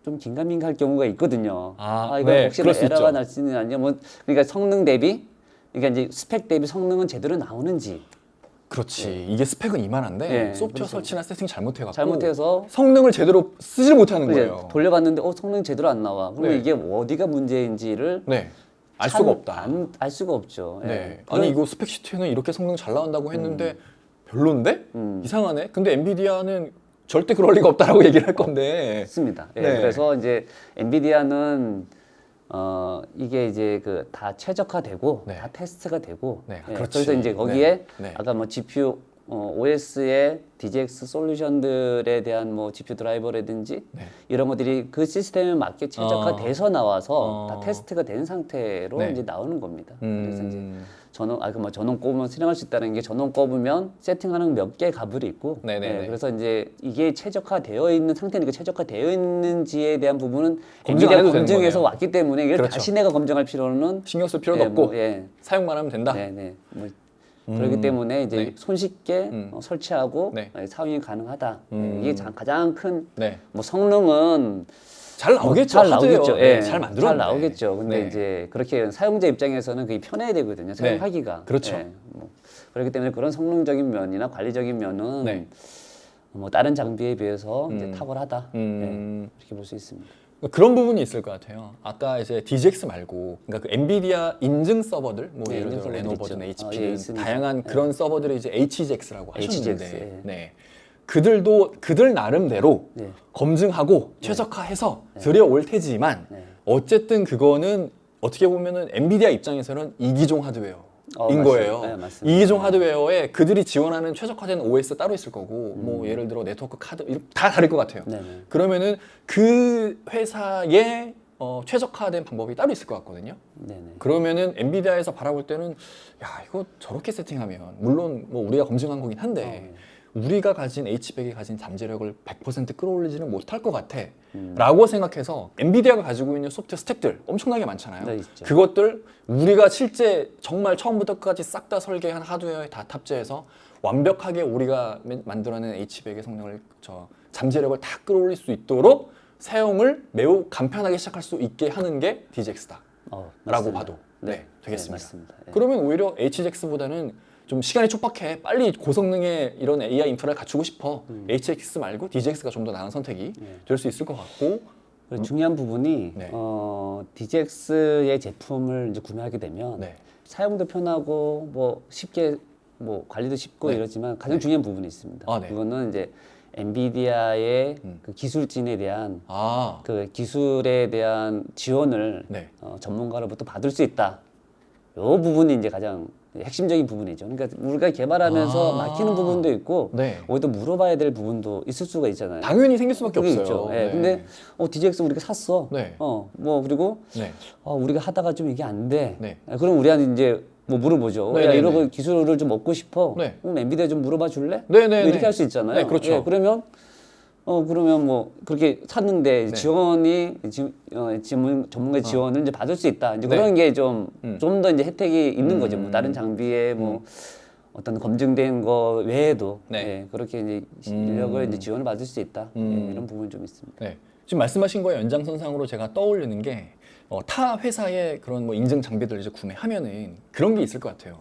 좀 긴가민가할 경우가 있거든요. 이거 네, 혹시나 그럴 수 에러가 있죠. 날 수 있는 아니냐 뭐 그러니까 성능 대비 그러니까 이제 스펙 대비 성능은 제대로 나오는지 그렇지. 이게 스펙은 이만한데 네, 소프트웨어 그렇죠. 설치나 세팅 잘못해갖고 잘못해서 성능을 제대로 쓰질 못하는 이제 거예요. 돌려봤는데 성능 제대로 안 나와. 그러면 네. 이게 어디가 문제인지를 네. 알 수가 없다. 알 수가 없죠. 네. 예. 아니 이거 스펙 시트에는 이렇게 성능 잘 나온다고 했는데 별론데? 이상하네. 근데 엔비디아는 절대 그럴 리가 없다라고 얘기를 할 건데. 맞습니다. 예, 네. 그래서 이제 엔비디아는 이게 이제 그 다 최적화되고 네. 다 테스트가 되고 네, 예, 그렇지. 그래서 이제 거기에 네, 네. 아까 뭐 GPU OS의 DGX 솔루션들에 대한 뭐 GPU 드라이버라든지 네. 이런 것들이 그 시스템에 맞게 최적화돼서 나와서 다 테스트가 된 상태로 네. 이제 나오는 겁니다. 그래서 이제 음. 전원 꼽으면 실행할 수 있다는 게 전원 꼽으면 세팅하는 몇 개 가불이 있고 네네네. 그래서 이제 이게 최적화되어 있는 상태니까 최적화되어 있는지에 대한 부분은 검증 안 엔비디아 해도 되는 검증에서 거네요. 왔기 때문에 이걸 그렇죠. 다시 내가 검증할 필요는 신경 쓸 필요도 없고 사용만 하면 된다. 네네. 뭐 그렇기 때문에 이제 네. 손쉽게 설치하고 네. 사용이 가능하다. 이게 가장 큰 네. 뭐 성능은 잘 나오겠죠. 잘 하드웨어. 나오겠죠. 네, 예. 잘 만들었네. 잘 나오겠죠. 근데 네. 이제 그렇게 사용자 입장에서는 그게 편해야 되거든요. 사용하기가. 그렇죠. 예. 뭐 그렇기 때문에 그런 성능적인 면이나 관리적인 면은 네. 뭐 다른 장비에 비해서 이제 탁월하다. 음. 이렇게 볼 수 있습니다. 그런 부분이 있을 것 같아요. 아까 이제 DGX 말고, 그러니까 그 엔비디아 인증 서버들, 뭐 네, 예를 인증 들어 서버들 레노버든 있죠. HP는 예, 있습니다. 다양한 그런 서버들을 이제 HGX라고 하셨는데, HGX, 예. 네. 그들도 그들 나름대로 네. 검증하고 최적화해서 들여올 테지만 어쨌든 그거는 어떻게 보면은 엔비디아 입장에서는 이기종 하드웨어. 인 맞습니다. 거예요. 네, 맞습니다. 이기종 하드웨어에 그들이 지원하는 최적화된 OS 따로 있을 거고, 뭐 예를 들어 네트워크 카드 다 다를 것 같아요. 네네. 그러면은 그 회사의 최적화된 방법이 따로 있을 것 같거든요. 네네. 그러면은 엔비디아에서 바라볼 때는 야 이거 저렇게 세팅하면 물론 뭐 우리가 검증한 거긴 한데 우리가 가진 H100이 가진 잠재력을 100% 끌어올리지는 못할 것 같아 라고 생각해서 엔비디아가 가지고 있는 소프트웨어 스택들 엄청나게 많잖아요. 네, 있죠. 그것들 우리가 실제 정말 처음부터 끝까지 싹 다 설계한 하드웨어에 다 탑재해서 완벽하게 우리가 만들어낸 H100의 성능을 잠재력을 다 끌어올릴 수 있도록 사용을 매우 간편하게 시작할 수 있게 하는 게 DGX다 라고 맞습니다. 봐도 되겠습니다. 맞습니다. 예. 그러면 오히려 HGX보다는 좀 시간이 촉박해 빨리 고성능의 이런 AI 인프라를 갖추고 싶어 HGX 말고 DGX가 좀 더 나은 선택이 될 수 있을 것 같고 그리고 중요한 부분이 네. DGX의 제품을 이제 구매하게 되면 네. 사용도 편하고 뭐 쉽게 뭐 관리도 쉽고 네. 이러지만 가장 중요한 부분이 있습니다. 아, 네. 그거는 이제 엔비디아의 그 기술진에 대한 아, 그 기술에 대한 지원을 네. 전문가로부터 받을 수 있다. 이 부분이 이제 가장 핵심적인 부분이죠. 그러니까 우리가 개발하면서 막히는 부분도 있고 네. 오히려 물어봐야 될 부분도 있을 수가 있잖아요. 당연히 생길 수밖에 그게 없어요. 있죠. 예, 네. 근데 DGX 우리가 샀어. 네. 뭐 그리고 네. 우리가 하다가 좀 이게 안 돼. 네. 그럼 우리한테 이제 뭐 물어보죠. 네, 야, 네, 이런 네. 거 기술을 좀 얻고 싶어. 네. 그럼 엔비디아 좀 물어봐 줄래? 네, 네, 뭐 이렇게 네. 할 수 있잖아요. 네, 그렇죠. 예, 그러면 그러면 뭐 그렇게 샀는데 네. 지원이 전문가 지원을 이제 받을 수 있다. 이제 네. 그런 게 좀 더 이제 혜택이 있는 거죠. 뭐 다른 음. 장비에 뭐 어떤 검증된 거 외에도 네. 예, 그렇게 이제 인력을 이제 지원을 받을 수 있다. 예, 이런 부분이 좀 있습니다. 네. 지금 말씀하신 거에 연장선상으로 제가 떠올리는 게 타 회사의 그런 뭐 인증 장비들 이제 구매하면은 그런 게 있을 것 같아요.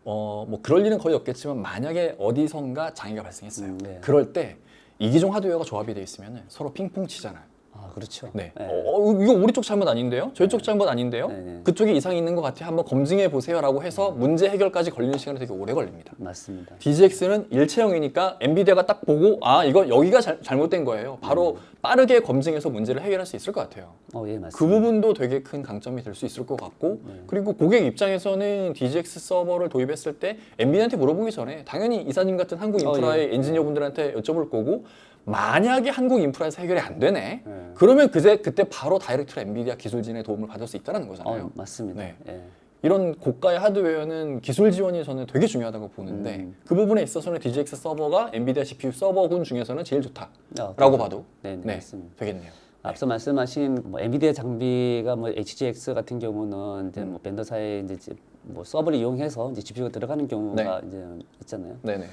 뭐 그럴 일은 거의 없겠지만 만약에 어디선가 장애가 발생했어요. 네. 그럴 때 이기종 하드웨어가 조합이 돼 있으면 서로 핑퐁 치잖아요. 아, 그렇죠. 네. 네. 이거 우리 쪽 잘못 아닌데요? 저희 쪽 잘못 아닌데요? 네. 그쪽에 이상이 있는 것 같아요. 한번 검증해 보세요라고 해서 문제 해결까지 걸리는 시간이 되게 오래 걸립니다. 맞습니다. DGX는 일체형이니까 엔비디아가 딱 보고 이거 여기가 잘못된 거예요. 바로 빠르게 검증해서 문제를 해결할 수 있을 것 같아요. 예, 맞습니다. 그 부분도 되게 큰 강점이 될 수 있을 것 같고 그리고 고객 입장에서는 DGX 서버를 도입했을 때 엔비디아한테 물어보기 전에 당연히 이사님 같은 한국 인프라의 엔지니어분들한테 여쭤볼 거고 만약에 한국 인프라에서 해결이 안 되네 그러면 그때 바로 다이렉트로 엔비디아 기술진의 도움을 받을 수 있다는 거잖아요. 맞습니다. 네. 예. 이런 고가의 하드웨어는 기술 지원이 저는 되게 중요하다고 보는데 그 부분에 있어서는 DGX 서버가 엔비디아 GPU 서버군 중에서는 제일 좋다라고 봐도 네, 맞습니다. 되겠네요. 앞서 말씀하신 엔비디아 장비가 HGX 같은 경우는 이제 벤더사의 이제 뭐 서버를 이용해서 이제 GPU가 들어가는 경우가 이제 있잖아요. 네네.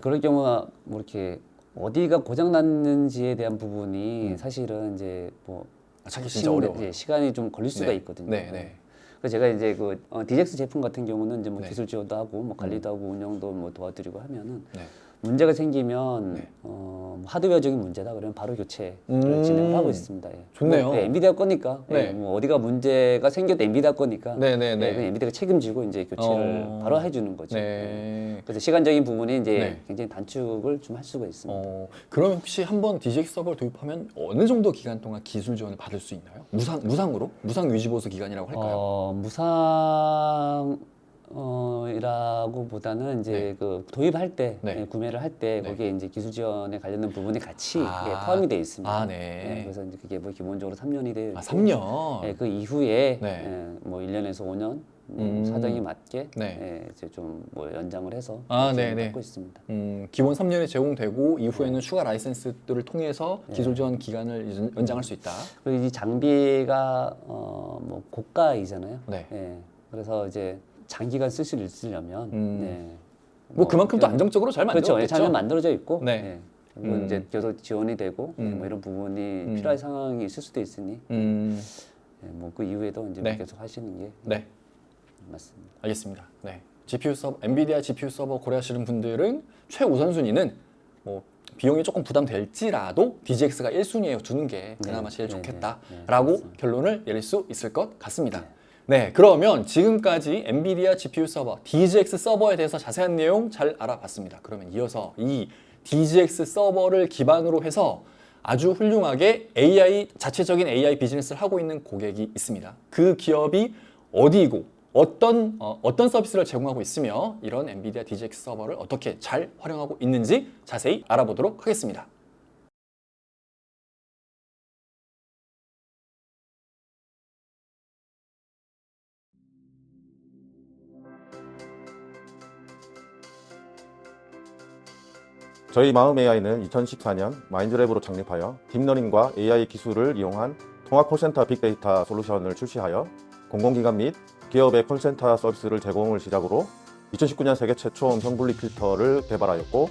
그런 경우가 뭐 이렇게 어디가 고장 났는지에 대한 부분이 사실은 이제 뭐 찾기 진짜 어려워요. 시간이 좀 걸릴 수가 있거든요. 네. 그래서 제가 이제 DGX 제품 같은 경우는 이제 뭐 네. 기술 지원도 하고 뭐 관리도 하고 운영도 뭐 도와드리고 하면은 네. 문제가 생기면 네. 하드웨어적인 문제다 그러면 바로 교체를 진행을 하고 있습니다. 예. 좋네요. 뭐, 엔비디아 거니까 네. 뭐 어디가 문제가 생겨도 엔비디아 거니까 네네네. 그냥 엔비디아가 책임지고 이제 교체를 바로 해주는 거죠. 네. 그래서 시간적인 부분이 이제 네. 굉장히 단축을 좀 할 수가 있습니다. 그러면 혹시 한번 DGX 서버를 도입하면 어느 정도 기간 동안 기술 지원을 받을 수 있나요? 무상으로? 무상 유지 보수 기간이라고 할까요? 이라고 보다는 이제 그 도입할 때 구매를 할 때 거기에 이제 기술 지원에 관련된 부분이 같이 포함이 되어 있습니다. 네. 그래서 이제 그게 뭐 기본적으로 3년이 되어 있고 3년. 그 이후에 네. 뭐 1년에서 5년 사정이 맞게 이제 좀 뭐 연장을 해서 받고 있습니다. 기본 3년이 제공되고 이후에는 추가 라이센스들을 통해서 기술 지원 기간을 연장할 수 있다. 그리고 이 장비가 뭐 고가이잖아요. 네. 그래서 이제 장기간 쓸 수 있으려면 뭐 그만큼 또 안정적으로 잘 만들어졌죠. 그렇죠. 잘 만들어져 있고 네. 그리고 이제 계속 지원이 되고 뭐 이런 부분이 필요한 상황이 있을 수도 있으니 뭐 그 이후에도 이제 계속 하시는 게 맞습니다. 알겠습니다. 네. 엔비디아 GPU 서버 고려하시는 분들은 최우선순위는 뭐 비용이 조금 부담될지라도 DGX가 1순위에 두는 게 그나마 제일 좋겠다라고 결론을 내릴 수 있을 것 같습니다. 네, 그러면 지금까지 엔비디아 GPU 서버, DGX 서버에 대해서 자세한 내용 잘 알아봤습니다. 그러면 이어서 이 DGX 서버를 기반으로 해서 아주 훌륭하게 자체적인 AI 비즈니스를 하고 있는 고객이 있습니다. 그 기업이 어디이고 어떤 서비스를 제공하고 있으며 이런 엔비디아 DGX 서버를 어떻게 잘 활용하고 있는지 자세히 알아보도록 하겠습니다. 저희 마음 AI는 2014년 마인드랩으로 창립하여 딥러닝과 AI 기술을 이용한 통합 콜센터 빅데이터 솔루션을 출시하여 공공기관 및 기업의 콜센터 서비스를 제공을 시작으로 2019년 세계 최초 음성 분리 필터를 개발하였고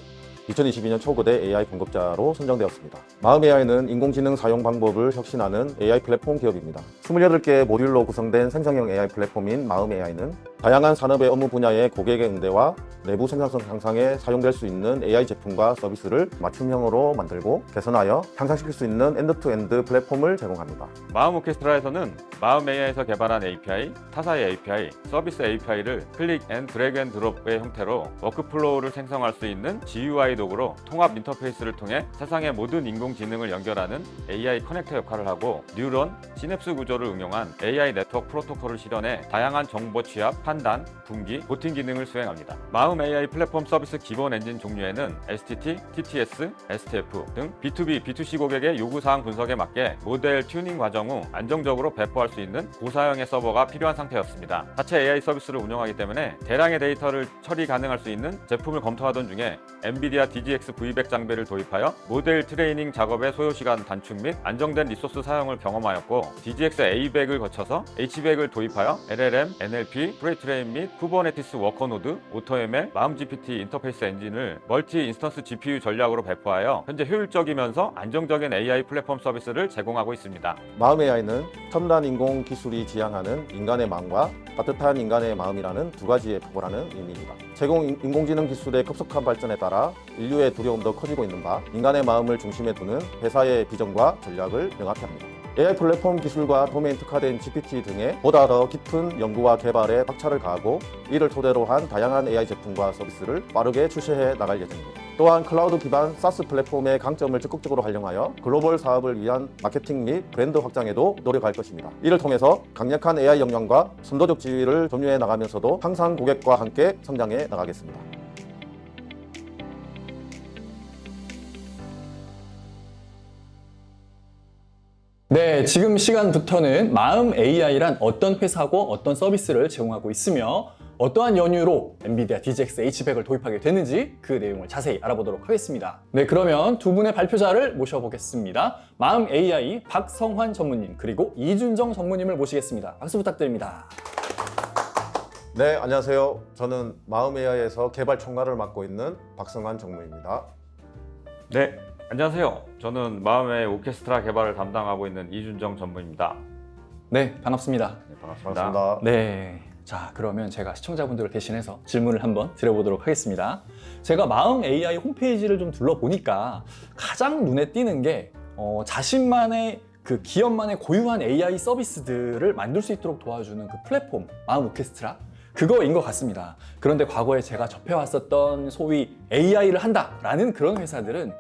2022년 초거대 AI 공급자로 선정되었습니다. 마음 AI는 인공지능 사용 방법을 혁신하는 AI 플랫폼 기업입니다. 28개의 모듈로 구성된 생성형 AI 플랫폼인 마음 AI는 다양한 산업의 업무 분야의 고객의 응대와 내부 생산성 향상에 사용될 수 있는 AI 제품과 서비스를 맞춤형으로 만들고 개선하여 향상시킬 수 있는 엔드투엔드 플랫폼을 제공합니다. 마음 오케스트라에서는 마음 AI에서 개발한 API, 타사의 API, 서비스 API를 클릭 앤 드래그 앤 드롭의 형태로 워크플로우를 생성할 수 있는 GUI 도구로 통합 인터페이스를 통해 세상의 모든 인공지능을 연결하는 AI 커넥터 역할을 하고 뉴런, 시냅스 구조를 응용한 AI 네트워크 프로토콜을 실현해 다양한 정보 취합, 판단, 분기, 보팅 기능을 수행합니다. 마음 AI 플랫폼 서비스 기본 엔진 종류에는 STT, TTS, STF 등 B2B, B2C 고객의 요구사항 분석에 맞게 모델 튜닝 과정 후 안정적으로 배포할 수 있는 고사양의 서버가 필요한 상태였습니다. 자체 AI 서비스를 운영하기 때문에 대량의 데이터를 처리 가능할 수 있는 제품을 검토하던 중에 엔비디아 DGX V100 장비를 도입하여 모델 트레이닝 작업의 소요시간 단축 및 안정된 리소스 사용을 경험하였고 DGX A100을 거쳐서 H100을 도입하여 LLM, NLP, 프레이트 트레인 및 쿠버네티스 워커 노드, 오토ML, 마음GPT 인터페이스 엔진을 멀티 인스턴스 GPU 전략으로 배포하여 현재 효율적이면서 안정적인 AI 플랫폼 서비스를 제공하고 있습니다. 마음 AI는 첨단 인공 기술이 지향하는 인간의 마음과 따뜻한 인간의 마음이라는 두 가지의 표보라는 의미입니다. 제공 인공지능 기술의 급속한 발전에 따라 인류의 두려움도 커지고 있는 바 인간의 마음을 중심에 두는 회사의 비전과 전략을 명확히 합니다. AI 플랫폼 기술과 도메인 특화된 GPT 등의 보다 더 깊은 연구와 개발에 박차를 가하고 이를 토대로 한 다양한 AI 제품과 서비스를 빠르게 출시해 나갈 예정입니다. 또한 클라우드 기반 SaaS 플랫폼의 강점을 적극적으로 활용하여 글로벌 사업을 위한 마케팅 및 브랜드 확장에도 노력할 것입니다. 이를 통해서 강력한 AI 역량과 선도적 지위를 점유해 나가면서도 항상 고객과 함께 성장해 나가겠습니다. 네, 지금 시간부터는 마음 AI란 어떤 회사고 어떤 서비스를 제공하고 있으며 어떠한 연유로 엔비디아 DGX H100을 도입하게 됐는지 그 내용을 자세히 알아보도록 하겠습니다. 네, 그러면 두 분의 발표자를 모셔보겠습니다. 마음 AI 박성환 전무님 그리고 이준정 전무님을 모시겠습니다. 박수 부탁드립니다. 네, 안녕하세요. 저는 마음 AI에서 개발 총괄을 맡고 있는 박성환 정무입니다. 네, 안녕하세요. 저는 마음의 오케스트라 개발을 담당하고 있는 이준정 전무입니다. 네, 반갑습니다. 네, 반갑습니다. 반갑습니다. 네. 자, 그러면 제가 시청자분들을 대신해서 질문을 한번 드려보도록 하겠습니다. 제가 마음 AI 홈페이지를 좀 둘러보니까 가장 눈에 띄는 게 자신만의 그 기업만의 고유한 AI 서비스들을 만들 수 있도록 도와주는 그 플랫폼 마음 오케스트라 그거인 것 같습니다. 그런데 과거에 제가 접해왔었던 소위 AI를 한다라는 그런 회사들은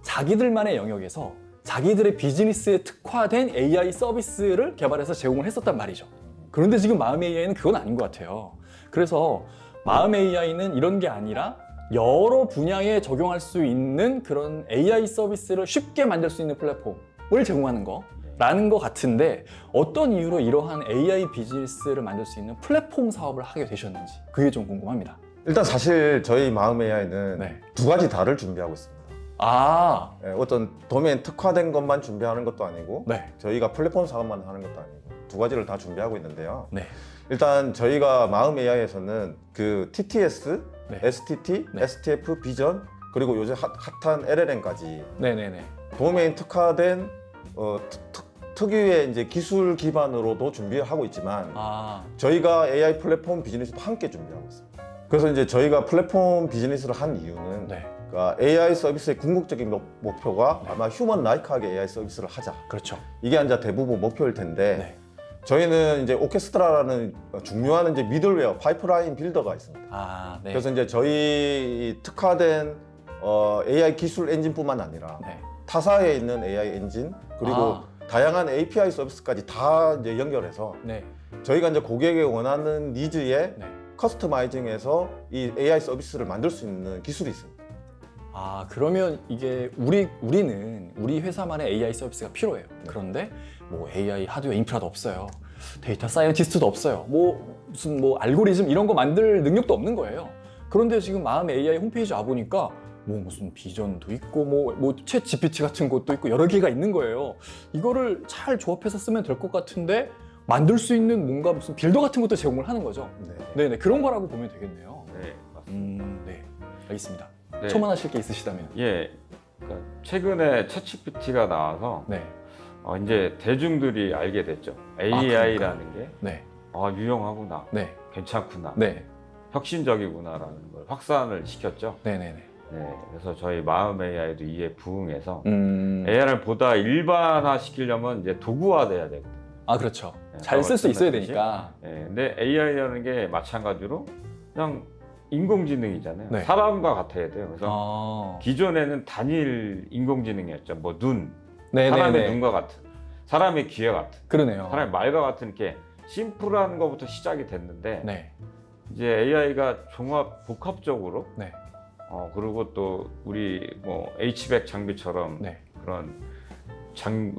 자기들만의 영역에서 자기들의 비즈니스에 특화된 AI 서비스를 개발해서 제공을 했었단 말이죠. 그런데 지금 마음 AI는 그건 아닌 것 같아요. 그래서 마음 AI는 이런 게 아니라 여러 분야에 적용할 수 있는 그런 AI 서비스를 쉽게 만들 수 있는 플랫폼을 제공하는 거라는 것 같은데 어떤 이유로 이러한 AI 비즈니스를 만들 수 있는 플랫폼 사업을 하게 되셨는지 그게 좀 궁금합니다. 일단 사실 저희 마음 AI는 네. 두 가지 다를 준비하고 있습니다. 아, 어떤 도메인 특화된 것만 준비하는 것도 아니고 네. 저희가 플랫폼 사업만 하는 것도 아니고 두 가지를 다 준비하고 있는데요. 네. 일단 저희가 마음 AI에서는 그 TTS, 네. STT, 네. STF 비전 그리고 요즘 핫한 LLM까지 네네네. 도메인 특화된 특유의 이제 기술 기반으로도 준비하고 있지만 아, 저희가 AI 플랫폼 비즈니스도 함께 준비하고 있습니다. 그래서 이제 저희가 플랫폼 비즈니스를 한 이유는 네. 그러니까 AI 서비스의 궁극적인 목표가 아마 휴먼 라이크하게 AI 서비스를 하자. 그렇죠. 이게 이제 대부분 목표일 텐데 네. 저희는 이제 오케스트라라는 중요한 이제 미들웨어 파이프라인 빌더가 있습니다. 아, 네. 그래서 이제 저희 특화된 AI 기술 엔진뿐만 아니라 네. 타사에 있는 AI 엔진 그리고 다양한 API 서비스까지 다 이제 연결해서 네. 저희가 이제 고객이 원하는 니즈에 네. 커스터마이징해서 이 AI 서비스를 만들 수 있는 기술이 있습니다. 아, 그러면 이게 우리는 우리 회사만의 AI 서비스가 필요해요. 그런데 뭐 AI 하드웨어 인프라도 없어요. 데이터 사이언티스트도 없어요. 무슨 알고리즘 이런 거 만들 능력도 없는 거예요. 그런데 지금 마음 AI 홈페이지 와보니까 무슨 비전도 있고 챗 GPT 같은 것도 있고 여러 개가 있는 거예요. 이거를 잘 조합해서 쓰면 될 것 같은데 만들 수 있는 뭔가 무슨 빌더 같은 것도 제공을 하는 거죠. 네네, 그런 거라고 보면 되겠네요. 네, 맞습니다. 네, 알겠습니다. 네. 첨언하실 게 있으시다면. 예, 그러니까 최근에 챗GPT가 나와서 네, 이제 대중들이 알게 됐죠. AI라는 게 네, 유용하구나, 네, 괜찮구나, 네, 혁신적이구나라는 걸 확산을 시켰죠. 네네네. 네, 그래서 저희 마음 AI도 이에 부응해서 음. AI를 보다 일반화 시키려면 이제 도구화돼야 되거든요. 아, 그렇죠. 네, 잘 쓸 수 있어야 말씀하셨듯이. 되니까. 네, 근데 AI라는 게 마찬가지로 그냥 인공지능이잖아요. 네. 사람과 같아야 돼요. 그래서 아. 기존에는 단일 인공지능이었죠. 뭐 눈, 네네네. 사람의 눈과 같은, 사람의 귀와 같은, 그러네요. 사람의 말과 같은 이렇게 심플한 것부터 시작이 됐는데 네, 이제 AI가 복합적으로 네, 그리고 또 우리 뭐 H100 장비처럼 네, 그런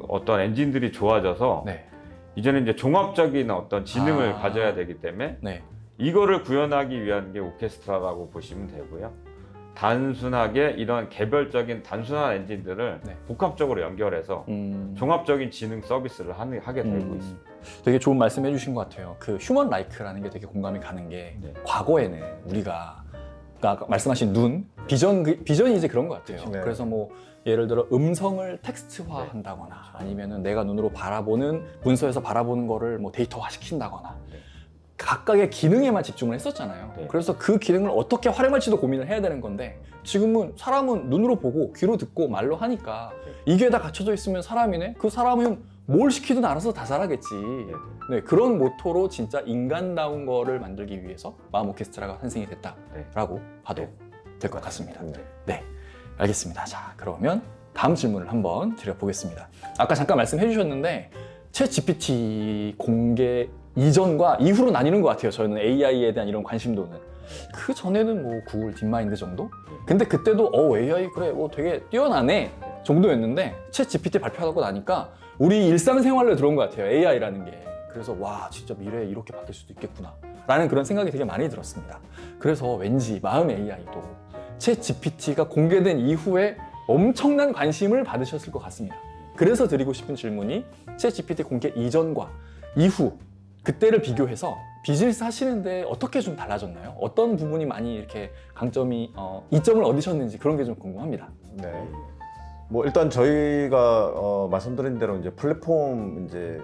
어떤 엔진들이 좋아져서 네, 이제는 이제 종합적인 어떤 지능을 아. 가져야 되기 때문에 네. 이거를 구현하기 위한 게 오케스트라라고 보시면 되고요. 단순하게 이런 개별적인 단순한 엔진들을 네. 복합적으로 연결해서 종합적인 지능 서비스를 하게 되고 있습니다. 되게 좋은 말씀 해주신 것 같아요. 그 휴먼 라이크라는 게 되게 공감이 가는 게 네. 과거에는 우리가 아까 말씀하신 눈, 비전이 이제 그런 것 같아요. 네. 그래서 뭐 예를 들어 음성을 텍스트화 한다거나 아니면은 내가 눈으로 바라보는 문서에서 바라보는 거를 뭐 데이터화 시킨다거나 네. 각각의 기능에만 집중을 했었잖아요. 네. 그래서 그 기능을 어떻게 활용할지도 고민을 해야 되는 건데 지금은 사람은 눈으로 보고 귀로 듣고 말로 하니까 이게 다 갖춰져 있으면 사람이네? 그 사람은 뭘 시키든 알아서 다 잘하겠지. 네, 그런 모토로 진짜 인간다운 거를 만들기 위해서 마음 오케스트라가 탄생이 됐다라고 봐도 될 것 같습니다. 네, 알겠습니다. 자, 그러면 다음 질문을 한번 드려보겠습니다. 아까 잠깐 말씀해 주셨는데 챗 GPT 공개 이전과 이후로 나뉘는 것 같아요. 저는 AI에 대한 이런 관심도는. 그 전에는 뭐 구글 딥마인드 정도? 근데 그때도 AI 그래 뭐 되게 뛰어나네 정도였는데 챗 GPT 발표하고 나니까 우리 일상생활로 들어온 것 같아요. AI라는 게. 그래서 와 진짜 미래에 이렇게 바뀔 수도 있겠구나 라는 그런 생각이 되게 많이 들었습니다. 그래서 왠지 마음 AI도 챗 GPT가 공개된 이후에 엄청난 관심을 받으셨을 것 같습니다. 그래서 드리고 싶은 질문이 챗 GPT 공개 이전과 이후 그때를 비교해서 비즈니스 하시는데 어떻게 좀 달라졌나요? 어떤 부분이 많이 이렇게 강점이 이점을 얻으셨는지 그런 게 좀 궁금합니다. 네. 뭐 일단 저희가 말씀드린 대로 이제 플랫폼 이제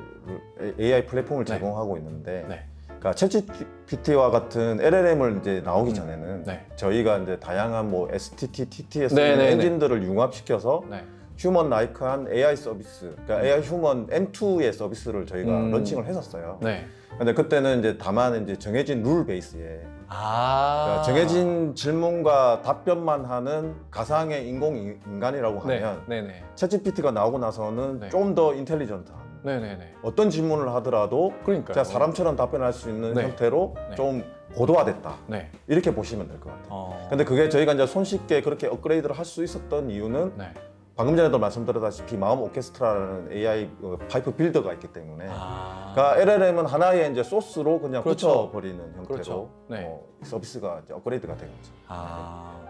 AI 플랫폼을 네. 제공하고 있는데, 네. 그러니까 챗GPT와 같은 LLM을 이제 나오기 전에는 네. 저희가 이제 다양한 뭐 STT, TTS 네, 네, 엔진들을 융합시켜서 네. 휴먼 라이크한 AI 서비스, 그러니까 AI 휴먼 M2의 서비스를 저희가 런칭을 했었어요. 네. 근데 그때는 이제 다만 이제 정해진 룰 베이스에 그러니까 정해진 질문과 답변만 하는 가상의 인간이라고 네. 하면 네네. 챗GPT가 나오고 나서는 네. 좀 더 인텔리전트한 네네네. 어떤 질문을 하더라도 그러니까요. 진짜 사람처럼 답변할 수 있는 네. 형태로 네. 좀 고도화됐다. 네. 이렇게 보시면 될 것 같아요. 근데 그게 저희가 이제 손쉽게 그렇게 업그레이드를 할 수 있었던 이유는 네. 방금 전에도 말씀드렸다시피 마음 오케스트라라는 AI 파이프 빌더가 있기 때문에 그러니까 LLM은 하나의 이제 소스로 그냥 그렇죠. 붙여버리는 형태로 그렇죠. 네. 서비스가 이제 업그레이드가 된 거죠.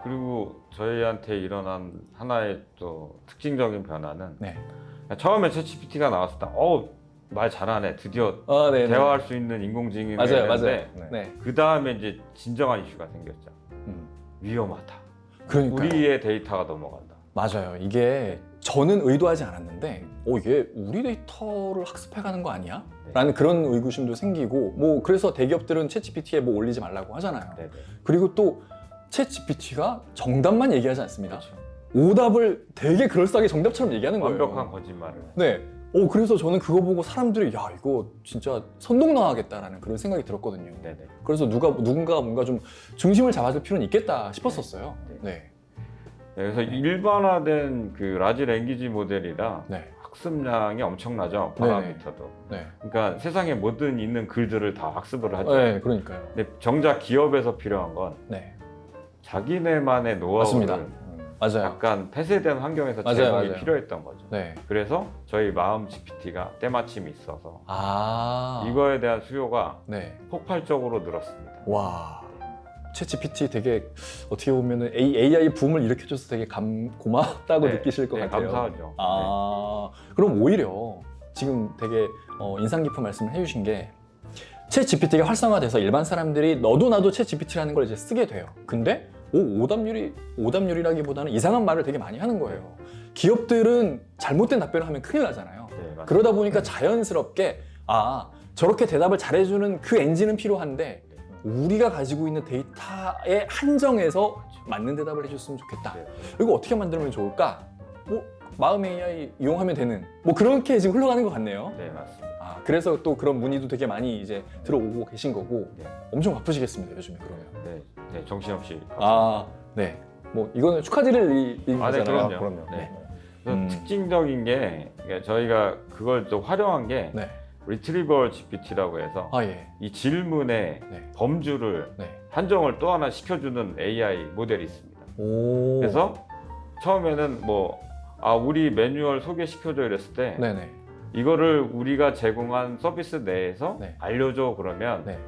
그리고 저희한테 일어난 하나의 또 특징적인 변화는 네. 처음에 챗GPT가 나왔을 때 말 잘하네, 드디어 네네. 대화할 수 있는 인공지능이 맞아요, 맞아요. 됐는데 네. 그 다음에 이제 진정한 이슈가 생겼죠. 위험하다. 그러니까요. 우리의 데이터가 넘어간다. 맞아요. 이게 저는 의도하지 않았는데 이게 우리 데이터를 학습해가는 거 아니야? 라는 그런 의구심도 생기고 뭐 그래서 대기업들은 챗GPT에 뭐 올리지 말라고 하잖아요. 네네. 그리고 또 챗GPT가 정답만 얘기하지 않습니다. 그렇죠. 오답을 되게 그럴싸하게 정답처럼 얘기하는 거예요. 완벽한 거짓말을. 네. 그래서 저는 그거 보고 사람들이 야 이거 진짜 선동당하겠다라는 그런 생각이 들었거든요. 네네. 그래서 누군가 뭔가 좀 중심을 잡아줄 필요는 있겠다 싶었었어요. 네. 네. 네, 그래서 일반화된 그 라지 랭귀지 모델이라 네. 학습량이 엄청나죠. 네네. 파라미터도. 네. 그러니까 세상에 모든 있는 글들을 다 학습을 하죠. 네, 그러니까요. 근데 정작 기업에서 필요한 건 네. 자기네만의 맞습니다. 노하우를 맞아요. 약간 폐쇄된 환경에서 맞아요, 제공이 맞아요. 필요했던 거죠. 네. 그래서 저희 마음 GPT가 때마침이 있어서 아. 이거에 대한 수요가 네. 폭발적으로 늘었습니다. 와. 챗GPT 되게 어떻게 보면은 AI 붐을 일으켜줘서 되게 고맙다고 네, 느끼실 것 네, 같아요. 감사하죠. 그럼 오히려 지금 되게 인상 깊은 말씀을 해주신 게 챗GPT가 활성화돼서 일반 사람들이 너도 나도 챗GPT라는 걸 이제 쓰게 돼요. 근데 오답률이라기보다는 이상한 말을 되게 많이 하는 거예요. 기업들은 잘못된 답변을 하면 큰일 나잖아요. 네, 맞습니다. 그러다 보니까 자연스럽게 저렇게 대답을 잘해주는 그 엔진은 필요한데 우리가 가지고 있는 데이터에 한정해서 맞는 대답을 해줬으면 좋겠다. 네. 이거 어떻게 만들면 좋을까? 마음 AI 이용하면 되는 그렇게 지금 흘러가는 것 같네요. 네, 맞습니다. 그래서 또 그런 문의도 되게 많이 이제 들어오고 계신 거고 네. 엄청 바쁘시겠습니다 요즘에 그러면. 네, 정신없이. 네. 뭐 이거는 축하드릴 일이잖아요. 네, 그럼요. 그럼요. 네. 그래서 음. 특징적인 게 저희가 그걸 또 활용한 게 네. 리트리버 GPT라고 해서 예. 이 질문의 네. 범주를 네. 한정을 또 하나 시켜주는 AI 모델이 있습니다. 오. 그래서 처음에는 우리 매뉴얼 소개시켜줘 이랬을 때 네네. 이거를 우리가 제공한 서비스 내에서 네. 알려줘 그러면 네.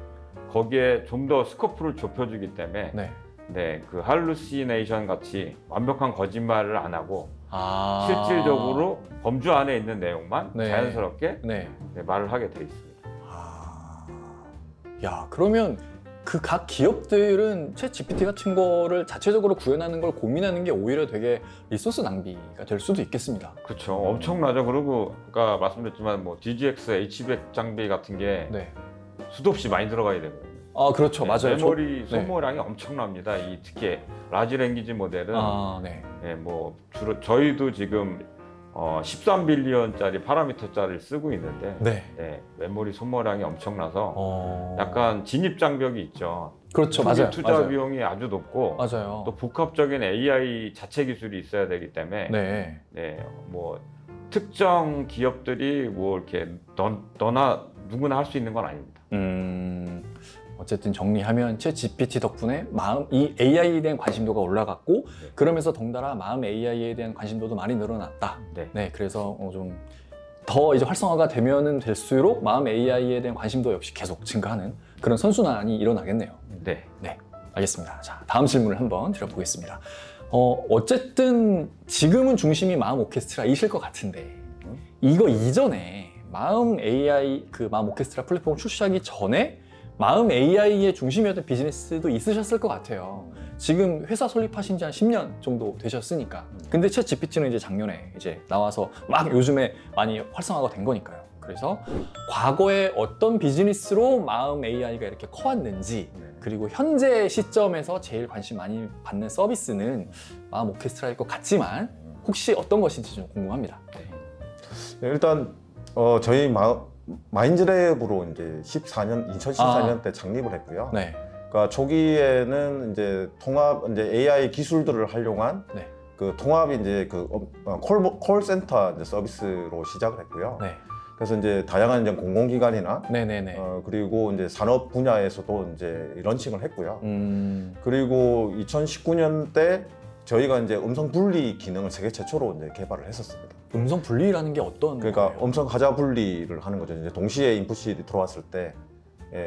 거기에 좀 더 스코프를 좁혀주기 때문에 네. 네, 그 할루시네이션 같이 완벽한 거짓말을 안 하고 아. 실질적으로 범주 안에 있는 내용만 네. 자연스럽게 네. 네, 말을 하게 돼 있습니다. 아. 야, 그러면 그 각 기업들은 챗 GPT 같은 거를 자체적으로 구현하는 걸 고민하는 게 오히려 되게 리소스 낭비가 될 수도 있겠습니다. 그렇죠. 엄청나죠. 그리고 아까 말씀드렸지만 뭐 DGX, HBX 장비 같은 게 네. 수도 없이 많이 들어가야 되거든요. 아, 그렇죠. 맞아요. 메모리 네. 소모량이 엄청납니다. 이 특히 라지 랭귀지 모델은 아, 네. 네, 뭐 주로 저희도 지금 13빌리언짜리 파라미터짜리를 쓰고 있는데 네. 네, 메모리 소모량이 엄청나서 약간 약간 진입 장벽이 있죠. 그렇죠. 초기 맞아요. 투자 맞아요. 비용이 아주 높고 맞아요. 또 복합적인 AI 자체 기술이 있어야 되기 때문에 네. 네, 뭐 특정 기업들이 뭐 이렇게 너나 누구나 할 수 있는 건 아닙니다. 어쨌든 정리하면 챗 GPT 덕분에 이 AI에 대한 관심도가 올라갔고 네. 그러면서 덩달아 마음 AI에 대한 관심도도 많이 늘어났다. 네. 네, 그래서 좀 더 이제 활성화가 되면은 될수록 마음 AI에 대한 관심도 역시 계속 증가하는 그런 선순환이 일어나겠네요. 네. 네, 알겠습니다. 자, 다음 질문을 한번 드려보겠습니다. 어쨌든 지금은 중심이 마음 오케스트라이실 것 같은데 이거 이전에 마음 AI 그 마음 오케스트라 플랫폼 출시하기 전에 마음 AI의 중심이었던 비즈니스도 있으셨을 것 같아요. 지금 회사 설립하신 지 한 10년 정도 되셨으니까. 근데 챗 GPT는 이제 작년에 이제 나와서 막 요즘에 많이 활성화가 된 거니까요. 그래서 과거에 어떤 비즈니스로 마음 AI가 이렇게 커왔는지 그리고 현재 시점에서 제일 관심 많이 받는 서비스는 마음 오케스트라일 것 같지만 혹시 어떤 것인지 좀 궁금합니다. 네, 일단 저희 마인즈랩으로 이제 2014년 때 창립을 했고요. 네. 그러니까 초기에는 이제 통합 이제 AI 기술들을 활용한 네. 그 통합이 이제 그 콜센터 이제 서비스로 시작을 했고요. 네. 그래서 이제 다양한 이제 공공기관이나 네네네. 그리고 이제 산업 분야에서도 이제 런칭을 했고요. 음. 그리고 2019년 때 저희가 이제 음성 분리 기능을 세계 최초로 이제 개발을 했었습니다. 음성 분리라는 게 어떤 그러니까 거예요? 음성 하자 분리를 하는 거죠. 이제 동시에 인풋이 들어왔을 때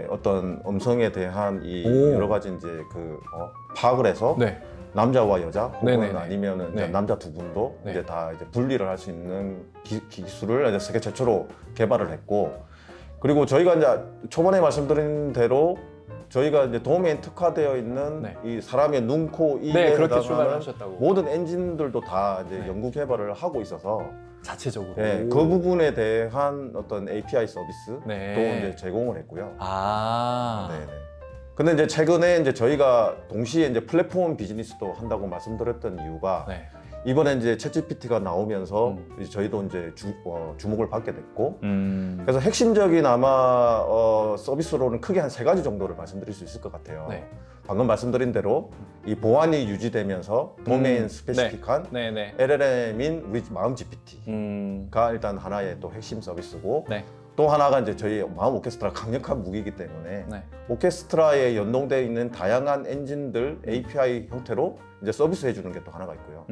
어떤 음성에 대한 이 오. 여러 가지 이제 파악을 해서 네. 남자와 여자 혹은 네네네. 아니면은 이제 네. 남자 두 분도 네. 이제 다 이제 분리를 할 수 있는 기술을 이제 세계 최초로 개발을 했고, 그리고 저희가 이제 초반에 말씀드린 대로 저희가 이제 도메인 특화되어 있는 네. 이 사람의 눈, 코, 입에 네, 그렇게 출발을 해당하는 하셨다고. 모든 엔진들도 다 이제 네. 연구 개발을 하고 있어서 자체적으로. 그 부분에 대한 어떤 API 서비스도 네. 이제 제공을 했고요. 아. 네네. 근데 이제 최근에 이제 저희가 동시에 이제 플랫폼 비즈니스도 한다고 말씀드렸던 이유가 네. 이번에 이제 챗GPT가 나오면서 이제 저희도 이제 주목을 받게 됐고, 그래서 핵심적인 아마 서비스로는 크게 한 3가지 정도를 말씀드릴 수 있을 것 같아요. 네. 방금 말씀드린 대로 이 보안이 유지되면서 도메인 스페시픽한 네네. LLM인 우리 마음 GPT가 음. 일단 하나의 또 핵심 서비스고, 네. 또 하나가 이제 저희 마음 오케스트라 강력한 무기이기 때문에 네. 오케스트라에 연동되어 있는 다양한 엔진들 API 형태로 이제 서비스 해주는 게 또 하나가 있고요.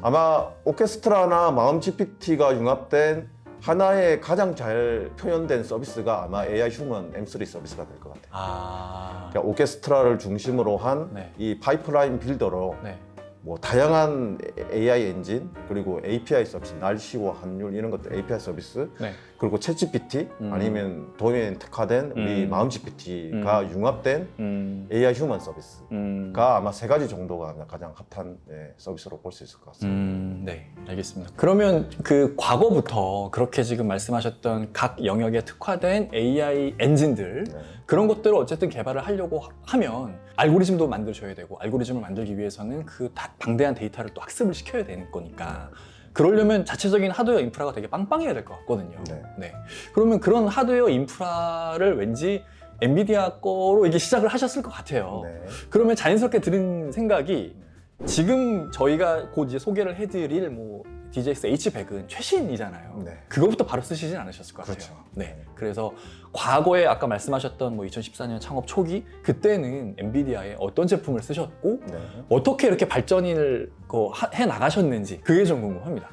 아마 오케스트라나 마음 GPT가 융합된 하나의 가장 잘 표현된 서비스가 아마 AI 휴먼 M3 서비스가 될 것 같아요. 아. 그러니까 오케스트라를 중심으로 한 네. 이 파이프라인 빌더로 네. 뭐 다양한 AI 엔진 그리고 API 서비스, 날씨와 환율 이런 것들 API 서비스, 네. 그리고 챗GPT 아니면 도메인 특화된 우리 마음 GPT가 융합된 AI 휴먼 서비스가 아마 3가지 정도가 가장 핫한 서비스로 볼 수 있을 것 같습니다. 네, 알겠습니다. 그러면 그 과거부터 그렇게 지금 말씀하셨던 각 영역에 특화된 AI 엔진들 네. 그런 것들을 어쨌든 개발을 하려고 하면 알고리즘도 만드셔야 되고 알고리즘을 만들기 위해서는 그 방대한 데이터를 또 학습을 시켜야 되는 거니까 그러려면 자체적인 하드웨어 인프라가 되게 빵빵해야 될 것 같거든요. 네. 그러면 그런 하드웨어 인프라를 왠지 엔비디아 거로 이게 시작을 하셨을 것 같아요. 네. 그러면 자연스럽게 드는 생각이 지금 저희가 곧 이제 소개를 해드릴 뭐 DJX H100은 최신이잖아요. 네. 그거부터 바로 쓰시진 않으셨을 것 같아요. 그렇죠. 네. 그래서 과거에 아까 말씀하셨던 뭐 2014년 창업 초기 그때는 엔비디아의 어떤 제품을 쓰셨고 네. 어떻게 이렇게 발전을 해 나가셨는지 그게 좀 궁금합니다.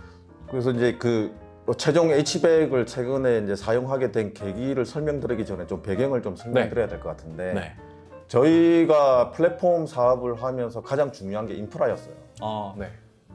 그래서 이제 그 최종 H100을 최근에 이제 사용하게 된 계기를 설명드리기 전에 좀 배경을 좀 설명드려야 될 것 같은데, 네. 저희가 플랫폼 사업을 하면서 가장 중요한 게 인프라였어요. 아, 네.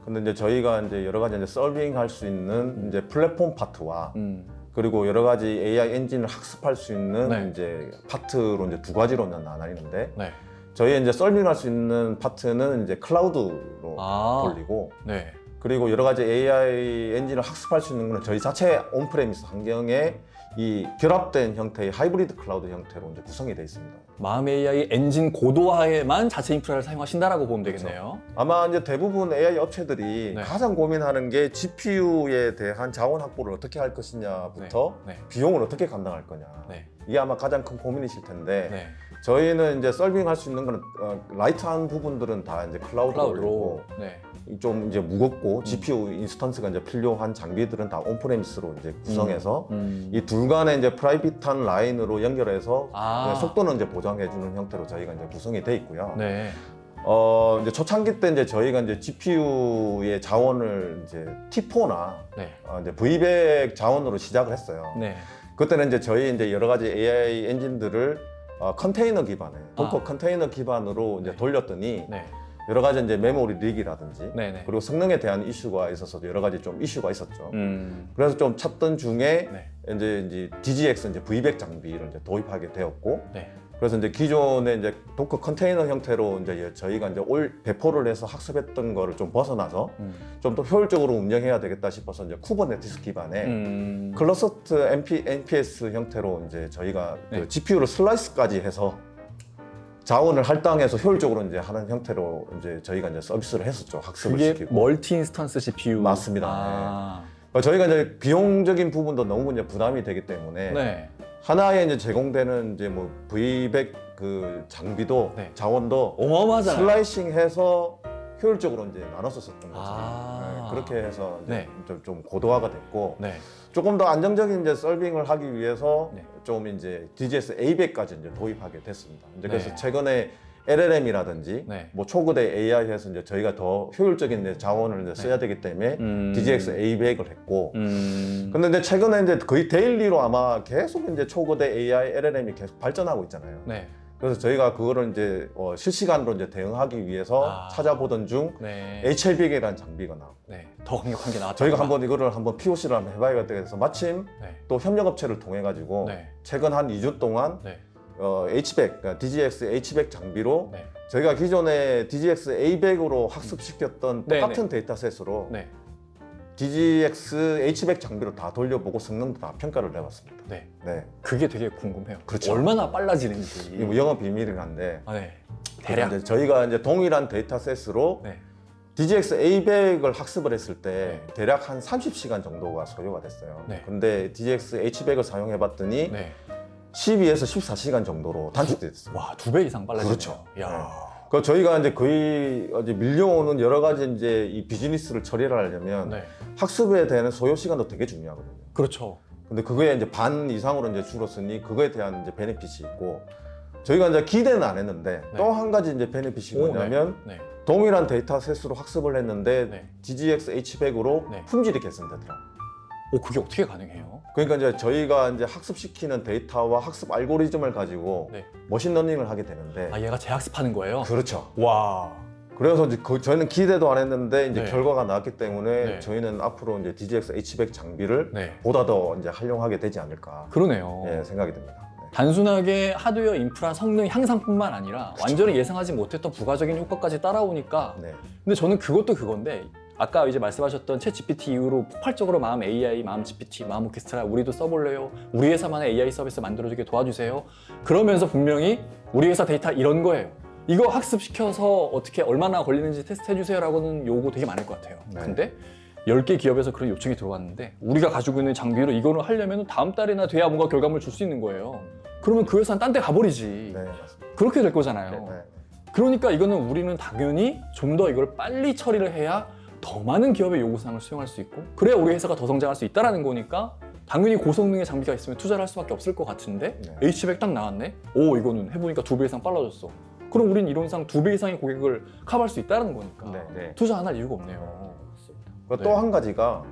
근데 이제 저희가 이제 여러 가지 이제 서빙할 수 있는 이제 플랫폼 파트와 음. 그리고 여러 가지 AI 엔진을 학습할 수 있는 네. 이제 파트로 이제 두 가지로 나뉘는데 네. 저희 이제 서빙할 수 있는 파트는 이제 클라우드로 돌리고 네. 그리고 여러 가지 AI 엔진을 학습할 수 있는 거는 저희 자체 온프레미스 환경에 이 결합된 형태의 하이브리드 클라우드 형태로 이제 구성이 되어 있습니다. 마음 AI 엔진 고도화에만 자체 인프라를 사용하신다라고 보면 되겠네요. 아마 이제 대부분 AI 업체들이 네. 가장 고민하는 게 GPU에 대한 자원 확보를 어떻게 할 것이냐부터 네. 비용을 어떻게 감당할 거냐. 네. 이게 아마 가장 큰 고민이실 텐데 네. 저희는 이제 서빙할 수 있는 거는 라이트한 부분들은 다 이제 클라우드로 올리고 네. 좀 이제 무겁고 GPU 인스턴스가 이제 필요한 장비들은 다 온프레미스로 이제 구성해서 이 둘 간의 이제 프라이빗한 라인으로 연결해서 아. 속도는 이제 보장해주는 형태로 저희가 이제 구성이 돼 있고요. 네. 이제 초창기 때 이제 저희가 이제 GPU의 자원을 이제 T4나 네. 이제 V100 자원으로 시작을 했어요. 네. 그때는 이제 저희 이제 여러 가지 AI 엔진들을 컨테이너 기반의 도커 아. 컨테이너 기반으로 이제 네. 돌렸더니 네. 여러 가지 이제 메모리 릭이라든지 네네. 그리고 성능에 대한 이슈가 있어서 여러 가지 좀 이슈가 있었죠. 음. 그래서 좀 찾던 중에 네. 이제 DGX 이제 V100 장비를 이제 도입하게 되었고, 네. 그래서 이제 기존의 이제 도커 컨테이너 형태로 이제 저희가 이제 배포를 해서 학습했던 거를 좀 벗어나서 좀 더 효율적으로 운영해야 되겠다 싶어서 이제 쿠버네티스 기반의 클러스트 NPS 형태로 이제 저희가 네. 그 GPU를 슬라이스까지 해서 자원을 할당해서 효율적으로 이제 하는 형태로 이제 저희가 이제 서비스를 했었죠. 학습을 그게 시키고. 멀티 인스턴스 CPU 맞습니다. 아. 저희가 이제 비용적인 부분도 너무 이제 부담이 되기 때문에 네. 하나에 이제 제공되는 이제 뭐 V100 그 장비도 네. 자원도 어마어마하잖아요. 슬라이싱해서 효율적으로 이제 나눠서 썼던 거죠. 아. 네, 그렇게 해서 이제 네. 좀 고도화가 됐고 네. 조금 더 안정적인 이제 서빙을 하기 위해서 네. 좀 이제 DGX A100까지 이제 도입하게 됐습니다. 이제 그래서 네. 최근에 LLM이라든지 네. 뭐 초거대 AI에서 이제 저희가 더 효율적인 이제 자원을 이제 써야 되기 때문에 음. DGX A100을 했고 음. 근데 이제 최근에 이제 거의 데일리로 아마 계속 이제 초거대 AI, LLM이 계속 발전하고 있잖아요. 네. 그래서 저희가 그거를 이제 실시간으로 이제 대응하기 위해서 아. 찾아보던 중 네. HLB라는 장비가 나오고 네. 더 강력한 게 나왔죠. 저희가 한번 이거를 한번 POC를 한번 해봐야겠다 해서 마침 네. 또 협력업체를 통해 가지고 네. 최근 한 2주 동안 네. H100, 그러니까 DGX H100 장비로 네. 저희가 기존에 DGX A100으로 학습시켰던 네, 똑같은 데이터셋으로 네. DGX H100 장비로 다 돌려보고 성능도 다 평가를 해봤습니다. 네. 네, 그게 되게 궁금해요. 그렇죠. 얼마나 빨라지는지. 이게 뭐 영업 비밀이긴 한데 아, 네. 대략. 이제 저희가 이제 동일한 데이터셋으로 네. DGX A100을 학습을 했을 때 네. 대략 한 30시간 정도가 소요가 됐어요. 네. 근데 DGX H100을 사용해봤더니 네. 12에서 14시간 정도로 단축됐어요. 와, 2배 이상 빨라지네요. 그렇죠. 야. 그 저희가 이제 거의 이제 밀려오는 여러 가지 이제 이 비즈니스를 처리를 하려면 네. 학습에 대한 소요 시간도 되게 중요하거든요. 그렇죠. 근데 그거에 이제 반 이상으로 이제 줄었으니 그거에 대한 이제 베네핏이 있고 저희가 이제 기대는 안 했는데 네. 또 한 가지 이제 베네핏이 오, 뭐냐면 네. 동일한 데이터셋으로 학습을 했는데 네. DGX H100으로 네. 품질이 개선되더라고요. 오, 그게 어떻게 가능해요? 그러니까 이제 저희가 이제 학습시키는 데이터와 학습 알고리즘을 가지고 네. 머신러닝을 하게 되는데 아, 얘가 재학습하는 거예요? 그렇죠. 와. 그래서 이제 저희는 기대도 안 했는데 이제 네. 결과가 나왔기 때문에 네. 저희는 앞으로 이제 DGX H100 장비를 네. 보다 더 이제 활용하게 되지 않을까 그러네요. 예, 생각이 듭니다. 네. 단순하게 하드웨어 인프라 성능 향상뿐만 아니라 완전히 예상하지 못했던 부가적인 효과까지 따라오니까 네. 근데 저는 그것도 그건데 아까 이제 말씀하셨던 챗 GPT 이후로 폭발적으로 마음 AI, 마음 GPT, 마음 오케스트라 우리도 써볼래요? 우리 회사만의 AI 서비스 만들어주게 도와주세요. 그러면서 분명히 우리 회사 데이터 이런 거예요. 이거 학습시켜서 어떻게 얼마나 걸리는지 테스트해주세요 라고는 요구 되게 많을 것 같아요. 네. 근데 10개 기업에서 그런 요청이 들어왔는데 우리가 가지고 있는 장비로 이거를 하려면 다음 달이나 돼야 뭔가 결과물을 줄 수 있는 거예요. 그러면 그 회사는 딴 데 가버리지. 네, 맞습니다. 그렇게 될 거잖아요. 네. 그러니까 이거는 우리는 당연히 좀 더 이걸 빨리 처리를 해야 더 많은 기업의 요구사항을 수용할 수 있고 그래야 우리 회사가 더 성장할 수 있다는 거니까 당연히 고성능의 장비가 있으면 투자를 할 수밖에 없을 것 같은데 네. H100 딱 나왔네? 오 이거는 해보니까 2배 이상 빨라졌어. 그럼 우린 이론상 2배 이상의 고객을 커버할 수 있다는 거니까 네, 네. 투자 안 할 이유가 없네요. 또 한 가지가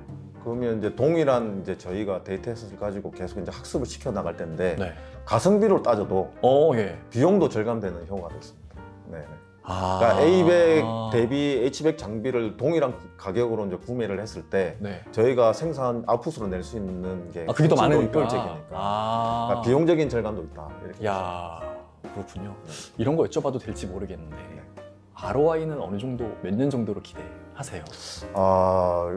그러면 이제 동일한 이제 저희가 데이터셋을 가지고 계속 이제 학습을 시켜 나갈 텐데 네. 가성비로 따져도 예. 비용도 절감되는 효과가 있습니다. 네. 아. 그러니까 A100 대비 H100 장비를 동일한 가격으로 이제 구매를 했을 때 네. 저희가 생산 아웃풋으로 낼 수 있는 게 그게 더 많으니까. 효율적이니까. 아. 그러니까 비용적인 절감도 있다. 이렇게. 야, 그렇군요. 이런 거 여쭤봐도 될지 모르겠는데 ROI는 어느 정도, 몇 년 정도로 기대하세요?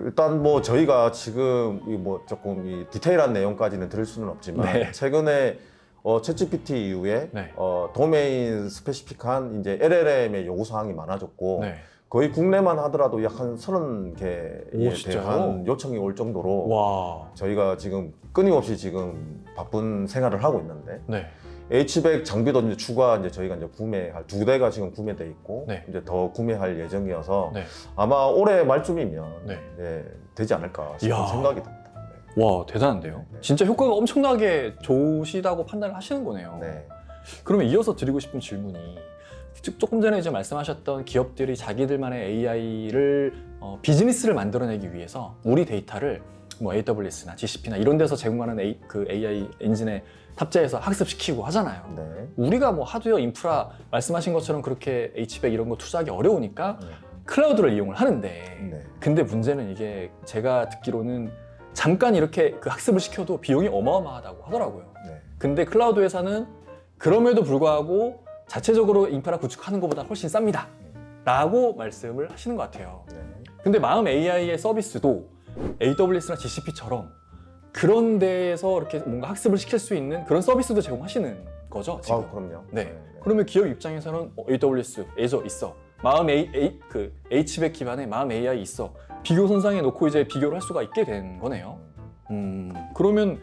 일단 뭐 저희가 지금 뭐 조금 이 디테일한 내용까지는 드릴 수는 없지만 네. 최근에 챗GPT 이후에 네. 도메인 스페시픽한 이제 LLM의 요구 사항이 많아졌고 네. 거의 국내만 하더라도 약 한 30개에 오, 진짜요? 대한 요청이 올 정도로 와. 저희가 지금 끊임없이 지금 바쁜 생활을 하고 있는데 네. H100 장비도 이제 추가 이제 저희가 이제 구매할 2대가 지금 구매돼 있고 네. 이제 더 구매할 예정이어서 네. 아마 올해 말쯤이면 네. 네, 되지 않을까 싶은 이야. 생각이 듭니다. 와, 대단한데요? 네. 진짜 효과가 엄청나게 좋으시다고 판단을 하시는 거네요. 네. 그러면 이어서 드리고 싶은 질문이 조금 전에 이제 말씀하셨던 기업들이 자기들만의 AI를 비즈니스를 만들어내기 위해서 우리 데이터를 뭐 AWS나 GCP나 이런 데서 제공하는 그 AI 엔진에 탑재해서 학습시키고 하잖아요. 네. 우리가 뭐 하드웨어 인프라 말씀하신 것처럼 그렇게 H100 이런 거 투자하기 어려우니까 네. 클라우드를 이용을 하는데 네. 근데 문제는 이게 제가 듣기로는 잠깐 이렇게 그 학습을 시켜도 비용이 어마어마하다고 하더라고요. 네. 근데 클라우드 회사는 그럼에도 불구하고 자체적으로 인프라 구축하는 것보다 훨씬 쌉니다 라고 말씀을 하시는 것 같아요. 네. 근데 마음 AI의 서비스도 AWS나 GCP처럼 그런 데에서 이렇게 뭔가 학습을 시킬 수 있는 그런 서비스도 제공하시는 거죠, 지금? 그럼요. 네. 그러면 기업 입장에서는 AWS, Azure 있어. 마음 그 H100 기반의 마음 AI 있어. 비교 선상에 놓고 이제 비교를 할 수가 있게 된 거네요. 그러면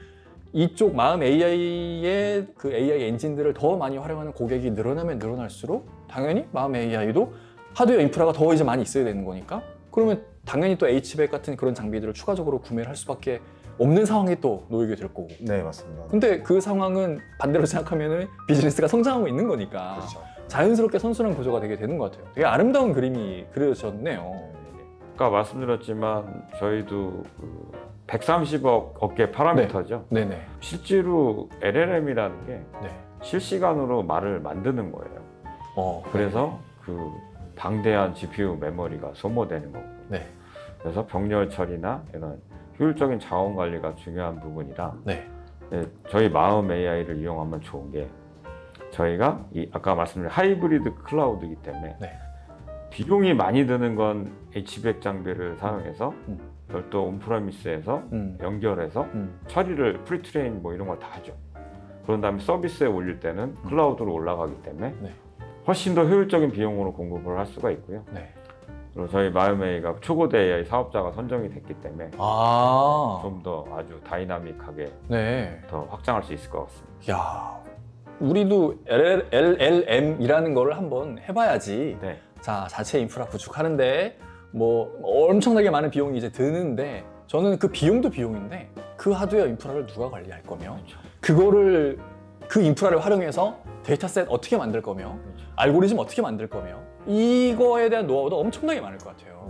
이쪽 마음 AI의 그 AI 엔진들을 더 많이 활용하는 고객이 늘어나면 늘어날수록 당연히 마음 AI도 하드웨어 인프라가 더 이제 많이 있어야 되는 거니까 그러면 당연히 또 H100 같은 그런 장비들을 추가적으로 구매를 할 수밖에 없는 상황이 또 놓이게 될 거고. 네, 맞습니다. 근데 그 상황은 반대로 생각하면은 비즈니스가 성장하고 있는 거니까 그렇죠. 자연스럽게 선순환 구조가 되게 되는 것 같아요. 되게 아름다운 그림이 그려졌네요. 네. 아까 말씀드렸지만 저희도 130억 업계 파라미터죠. 네네. 실제로 LLM이라는 게 네. 실시간으로 말을 만드는 거예요. 그래서 그 방대한 GPU 메모리가 소모되는 거고. 네. 그래서 병렬 처리나 이런 효율적인 자원 관리가 중요한 부분이라 네. 네, 저희 마음 AI를 이용하면 좋은 게 저희가 아까 말씀드린 하이브리드 클라우드이기 때문에 네. 비용이 많이 드는 건 H100 장비를 사용해서 별도 온프레미스에서 연결해서 처리를 프리트레인 뭐 이런 걸 다 하죠. 그런 다음에 서비스에 올릴 때는 클라우드로 올라가기 때문에 네. 훨씬 더 효율적인 비용으로 공급을 할 수가 있고요. 네. 그리고 저희 마음 AI가 초고대 AI 사업자가 선정이 됐기 때문에 좀 더 아주 다이나믹하게 네. 더 확장할 수 있을 것 같습니다. 야, 우리도 LLM이라는 거를 한번 해봐야지. 네. 자, 자체 인프라 구축하는데 뭐 엄청나게 많은 비용이 이제 드는데 저는 그 비용도 비용인데 그 하드웨어 인프라를 누가 관리할 거며 그거를 그 인프라를 활용해서 데이터셋 어떻게 만들 거며 알고리즘 어떻게 만들 거며 이거에 대한 노하우도 엄청나게 많을 것 같아요.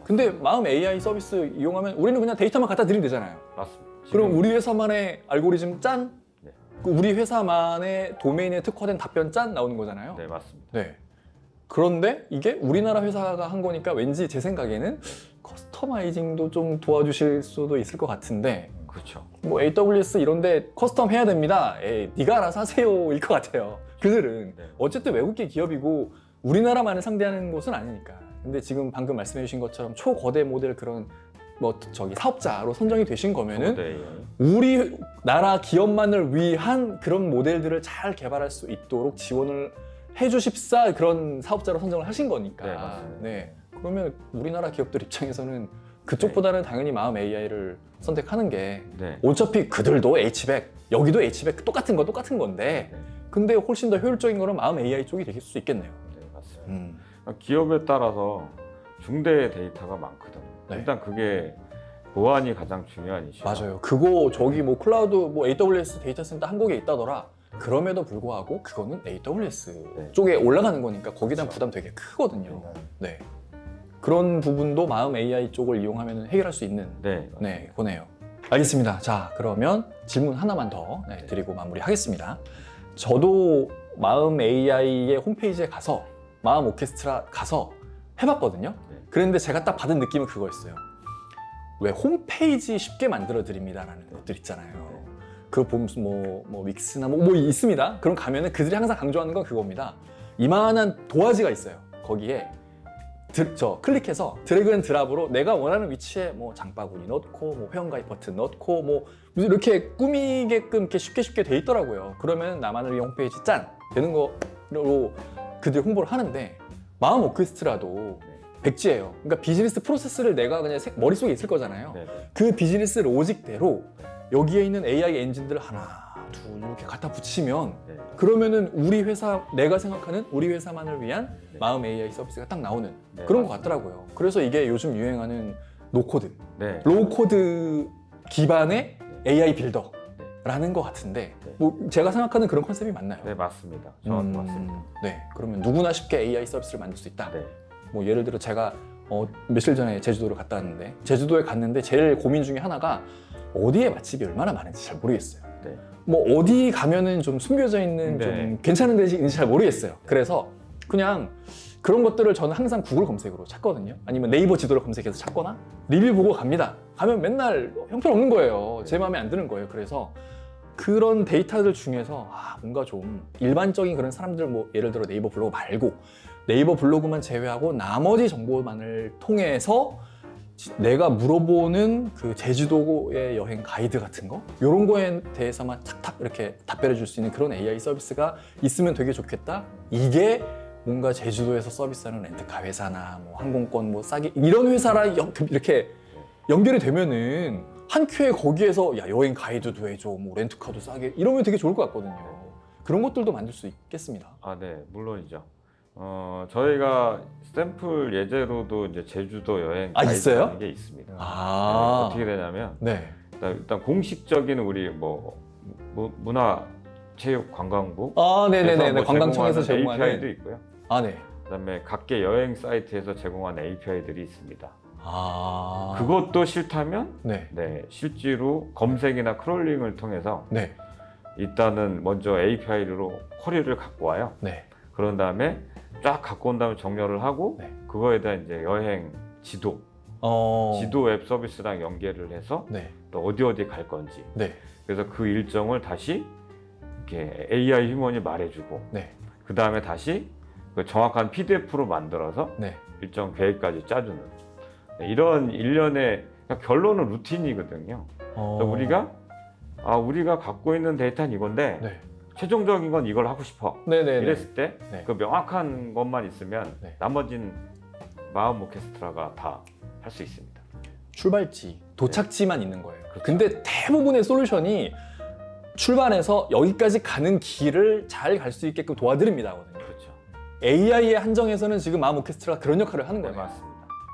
근데 마음 AI 서비스 이용하면 우리는 그냥 데이터만 갖다 드리면 되잖아요. 맞습니다. 그럼 우리 회사만의 알고리즘 짠? 네. 우리 회사만의 도메인에 특화된 답변 짠 나오는 거잖아요. 네, 맞습니다. 네. 그런데 이게 우리나라 회사가 한 거니까 왠지 제 생각에는 커스터마이징도 좀 도와주실 수도 있을 것 같은데 그렇죠. 뭐 AWS 이런데 커스텀 해야 됩니다. 에이, 네가 알아서 하세요일 것 같아요. 그들은 네. 어쨌든 외국계 기업이고 우리나라만을 상대하는 곳은 아니니까. 근데 지금 방금 말씀해 주신 것처럼 초거대 모델 그런 뭐 저기 사업자로 선정이 되신 거면은 초고대 AI. 우리나라 기업만을 위한 그런 모델들을 잘 개발할 수 있도록 지원을 해주십사 그런 사업자로 선정을 하신 거니까. 네, 맞습니다. 네. 그러면 우리나라 기업들 입장에서는 그쪽보다는 당연히 마음 AI를 선택하는 게 네. 어차피 그들도 H100, 여기도 H100 똑같은 건데 네. 근데 훨씬 더 효율적인 거는 마음 AI 쪽이 될 수 있겠네요. 네, 맞습니다. 기업에 따라서 중대 데이터가 많거든요. 네. 일단 그게 보안이 가장 중요한 이슈. 맞아요. 그거 저기 뭐 클라우드 뭐 AWS 데이터 센터 한국에 있다더라. 그럼에도 불구하고 그거는 AWS 네. 쪽에 올라가는 거니까 거기에 대한 그렇죠. 부담 되게 크거든요. 네. 그런 부분도 마음 AI 쪽을 이용하면 해결할 수 있는 네. 거네요. 알겠습니다. 자, 그러면 질문 하나만 더 드리고 마무리하겠습니다. 저도 마음 AI의 홈페이지에 가서 마음 오케스트라 가서 해봤거든요. 네. 그런데 제가 딱 받은 느낌은 그거였어요. 왜 홈페이지 쉽게 만들어 드립니다라는 것들 있잖아요. 그거 보면 뭐 윅스나 뭐 있습니다. 그럼 가면은 그들이 항상 강조하는 건 그겁니다. 이만한 도화지가 있어요. 거기에 클릭해서 드래그 앤 드랍으로 내가 원하는 위치에 뭐 장바구니 넣고 뭐 회원가입 버튼 넣고 뭐 이렇게 꾸미게끔 이렇게 쉽게 돼 있더라고요. 그러면 나만을 위한 홈페이지 짠 되는 거로 그들이 홍보를 하는데 마음 오케스트라도 백지예요. 그러니까 비즈니스 프로세스를 내가 그냥 머릿속에 있을 거잖아요. 네. 그 비즈니스 로직대로 여기에 있는 AI 엔진들을 하나, 둘 이렇게 갖다 붙이면 네. 그러면은 우리 회사, 내가 생각하는 우리 회사만을 위한 네. 마음 AI 서비스가 딱 나오는 네, 그런 것 맞습니다. 같더라고요. 그래서 이게 요즘 유행하는 노코드, 네. 로우코드 기반의 AI 빌더라는 것 같은데 네. 뭐 제가 생각하는 그런 컨셉이 맞나요? 네, 맞습니다. 정확히 맞습니다. 네, 그러면 누구나 쉽게 AI 서비스를 만들 수 있다. 네. 뭐 예를 들어 제가 며칠 전에 제주도를 갔다 왔는데 제주도에 갔는데 제일 고민 중에 하나가 어디에 맛집이 얼마나 많은지 잘 모르겠어요. 네. 뭐 어디 가면은 좀 숨겨져 있는 네. 좀 괜찮은 데가 있는지 잘 모르겠어요. 그래서 그냥 그런 것들을 저는 항상 구글 검색으로 찾거든요. 아니면 네이버 지도를 검색해서 찾거나 리뷰 보고 갑니다. 가면 맨날 형편없는 거예요. 제 마음에 안 드는 거예요. 그래서 그런 데이터들 중에서 뭔가 좀 일반적인 그런 사람들 뭐 예를 들어 네이버 블로그 말고 네이버 블로그만 제외하고 나머지 정보만을 통해서 내가 물어보는 그 제주도의 여행 가이드 같은 거 이런 거에 대해서만 탁탁 이렇게 답변해 줄 수 있는 그런 AI 서비스가 있으면 되게 좋겠다. 이게 뭔가 제주도에서 서비스하는 렌트카 회사나 뭐 항공권 뭐 싸게 이런 회사랑 이렇게 연결이 되면은 한 큐에 거기에서 야 여행 가이드도 해줘 뭐 렌트카도 싸게 이러면 되게 좋을 것 같거든요. 그런 것들도 만들 수 있겠습니다. 네, 물론이죠. 저희가 스탬플 예제로도 이제 제주도 여행 있어요? 가이드라는 게 있습니다. 네, 아, 어떻게 되냐면 네. 일단 공식적인 우리 문화체육관광부 네네네. 관광청에서 제공하는 API도 있고요. 네. 그다음에 각계 여행 사이트에서 제공하는 API들이 있습니다. 아, 그것도 싫다면 네. 실제로 검색이나 크롤링을 통해서 네. 일단은 먼저 API로 쿼리를 갖고 와요. 네. 그런 다음에 쫙 갖고 온 다음에 정렬을 하고 네. 그거에 대한 이제 여행 지도 앱 서비스랑 연계를 해서 네. 또 어디 갈 건지 네. 그래서 그 일정을 다시 이렇게 AI 휴먼이 말해주고 네. 그 다음에 다시 그 정확한 PDF로 만들어서 네. 일정 계획까지 짜주는 이런 일련의 그러니까 결론은 루틴이거든요. 그래서 우리가 갖고 있는 데이터는 이건데 네. 최종적인 건 이걸 하고 싶어. 네네. 이랬을 때 네. 그 명확한 것만 있으면 네. 나머지는 마음 오케스트라가 다 할 수 있습니다. 출발지, 도착지만 있는 거예요. 그렇죠. 근데 대부분의 솔루션이 출발해서 여기까지 가는 길을 잘 갈 수 있게끔 도와드립니다. 그렇죠. AI의 한정에서는 지금 마음 오케스트라가 그런 역할을 하는 네, 거예요. 맞습니다.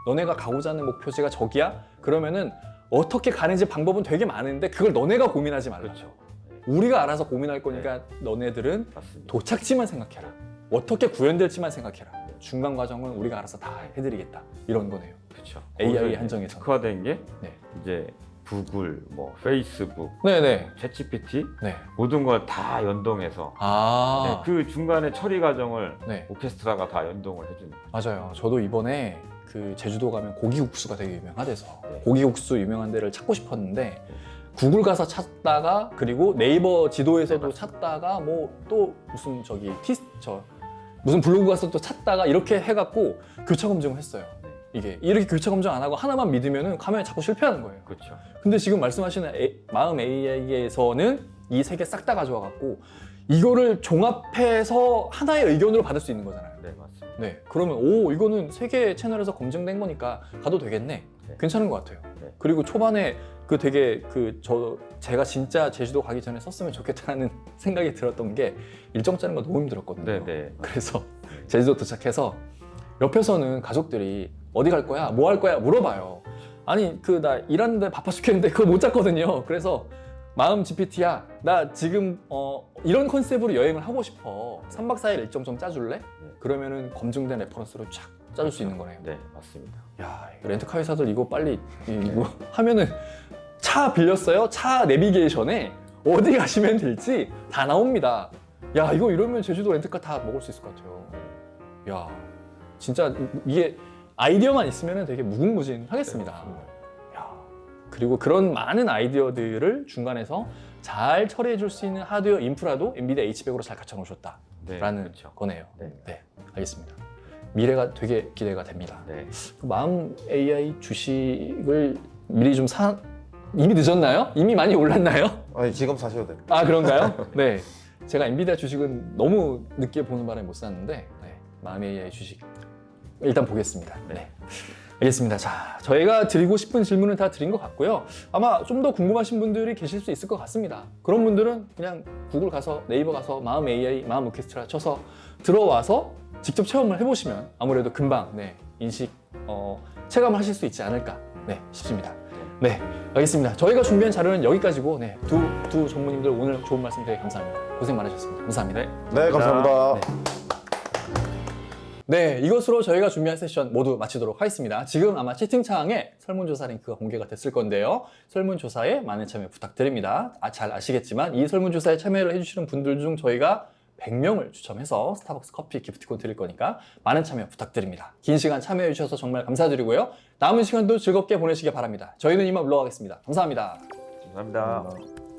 너네가 가고자 하는 목표지가 저기야? 그러면은 어떻게 가는지 방법은 되게 많은데 그걸 너네가 고민하지 말라. 그렇죠. 네, 우리가 알아서 고민할 거니까 너네들은 맞습니다. 도착지만 생각해라. 어떻게 구현될지만 생각해라. 중간 과정은 우리가 알아서 다 해드리겠다. 이런 거네요. 그렇죠. AI 한정에서. 특화된 게 네. 이제 구글, 뭐 페이스북, 네네. 챗GPT 네. 모든 걸 다 연동해서 그 중간에 처리 과정을 네. 오케스트라가 다 연동을 해주는 거죠. 맞아요. 저도 이번에 그 제주도 가면 고기국수가 되게 유명하대서 네. 고기국수 유명한 데를 찾고 싶었는데 구글 가서 찾다가 그리고 네이버 지도에서도 찾다가 뭐 또 무슨 무슨 블로그 가서 또 찾다가 이렇게 해갖고 교차 검증을 했어요. 네. 이게 이렇게 교차 검증 안 하고 하나만 믿으면은 가면 자꾸 실패하는 거예요. 그렇죠. 근데 지금 말씀하시는 마음 AI에서는 이 세 개 싹 다 가져와갖고 이거를 종합해서 하나의 의견으로 받을 수 있는 거잖아요. 네, 맞습니다. 네, 그러면 이거는 세 개 채널에서 검증된 거니까 가도 되겠네. 네. 괜찮은 것 같아요. 네. 그리고 초반에 그 되게 제가 진짜 제주도 가기 전에 썼으면 좋겠다는 생각이 들었던 게 일정 짜는 거 너무 힘들었거든요. 네, 네. 그래서 제주도 도착해서 옆에서는 가족들이 어디 갈 거야? 뭐 할 거야? 물어봐요. 아니 나 일하는데 바빠 죽겠는데 그거 못 잡거든요. 그래서 마음 GPT야 나 지금 이런 컨셉으로 여행을 하고 싶어. 3박 4일 일정 좀 짜줄래? 그러면은 검증된 레퍼런스로 쫙 짜줄 수 있는 거네요. 네, 맞습니다. 야, 렌트카 회사들 이거 빨리 이거 하면은 차 빌렸어요? 차 내비게이션에 어디 가시면 될지 다 나옵니다. 야, 이거 이러면 제주도 렌트카 다 먹을 수 있을 것 같아요. 야, 진짜 이게 아이디어만 있으면 되게 무궁무진하겠습니다. 야, 그리고 그런 많은 아이디어들을 중간에서 잘 처리해 줄 수 있는 하드웨어 인프라도 엔비디아 H100으로 잘 갖춰 놓으셨다라는 네, 그렇죠. 거네요. 네. 네, 알겠습니다. 미래가 되게 기대가 됩니다. 네. 그 마음 AI 주식을 미리 좀 이미 늦었나요? 이미 많이 올랐나요? 아니, 지금 사셔도 돼요. 아, 그런가요? 네. 제가 엔비디아 주식은 너무 늦게 보는 바람에 못 샀는데, 네. 마음 AI 주식 일단 보겠습니다. 네. 알겠습니다. 자, 저희가 드리고 싶은 질문은 다 드린 것 같고요. 아마 좀 더 궁금하신 분들이 계실 수 있을 것 같습니다. 그런 분들은 그냥 구글 가서 네이버 가서 마음 AI, 마음 오케스트라 쳐서 들어와서 직접 체험을 해보시면 아무래도 금방 체감을 하실 수 있지 않을까 싶습니다. 네, 알겠습니다. 저희가 준비한 자료는 여기까지고 두 전무님들 오늘 좋은 말씀 되게 감사합니다. 고생 많으셨습니다. 감사합니다. 네, 감사합니다. 네, 이것으로 저희가 준비한 세션 모두 마치도록 하겠습니다. 지금 아마 채팅창에 설문조사 링크가 공개가 됐을 건데요. 설문조사에 많은 참여 부탁드립니다. 잘 아시겠지만 이 설문조사에 참여를 해주시는 분들 중 저희가 100명을 추첨해서 스타벅스 커피 기프티콘 드릴 거니까 많은 참여 부탁드립니다. 긴 시간 참여해 주셔서 정말 감사드리고요. 남은 시간도 즐겁게 보내시기 바랍니다. 저희는 이만 물러가겠습니다. 감사합니다. 감사합니다.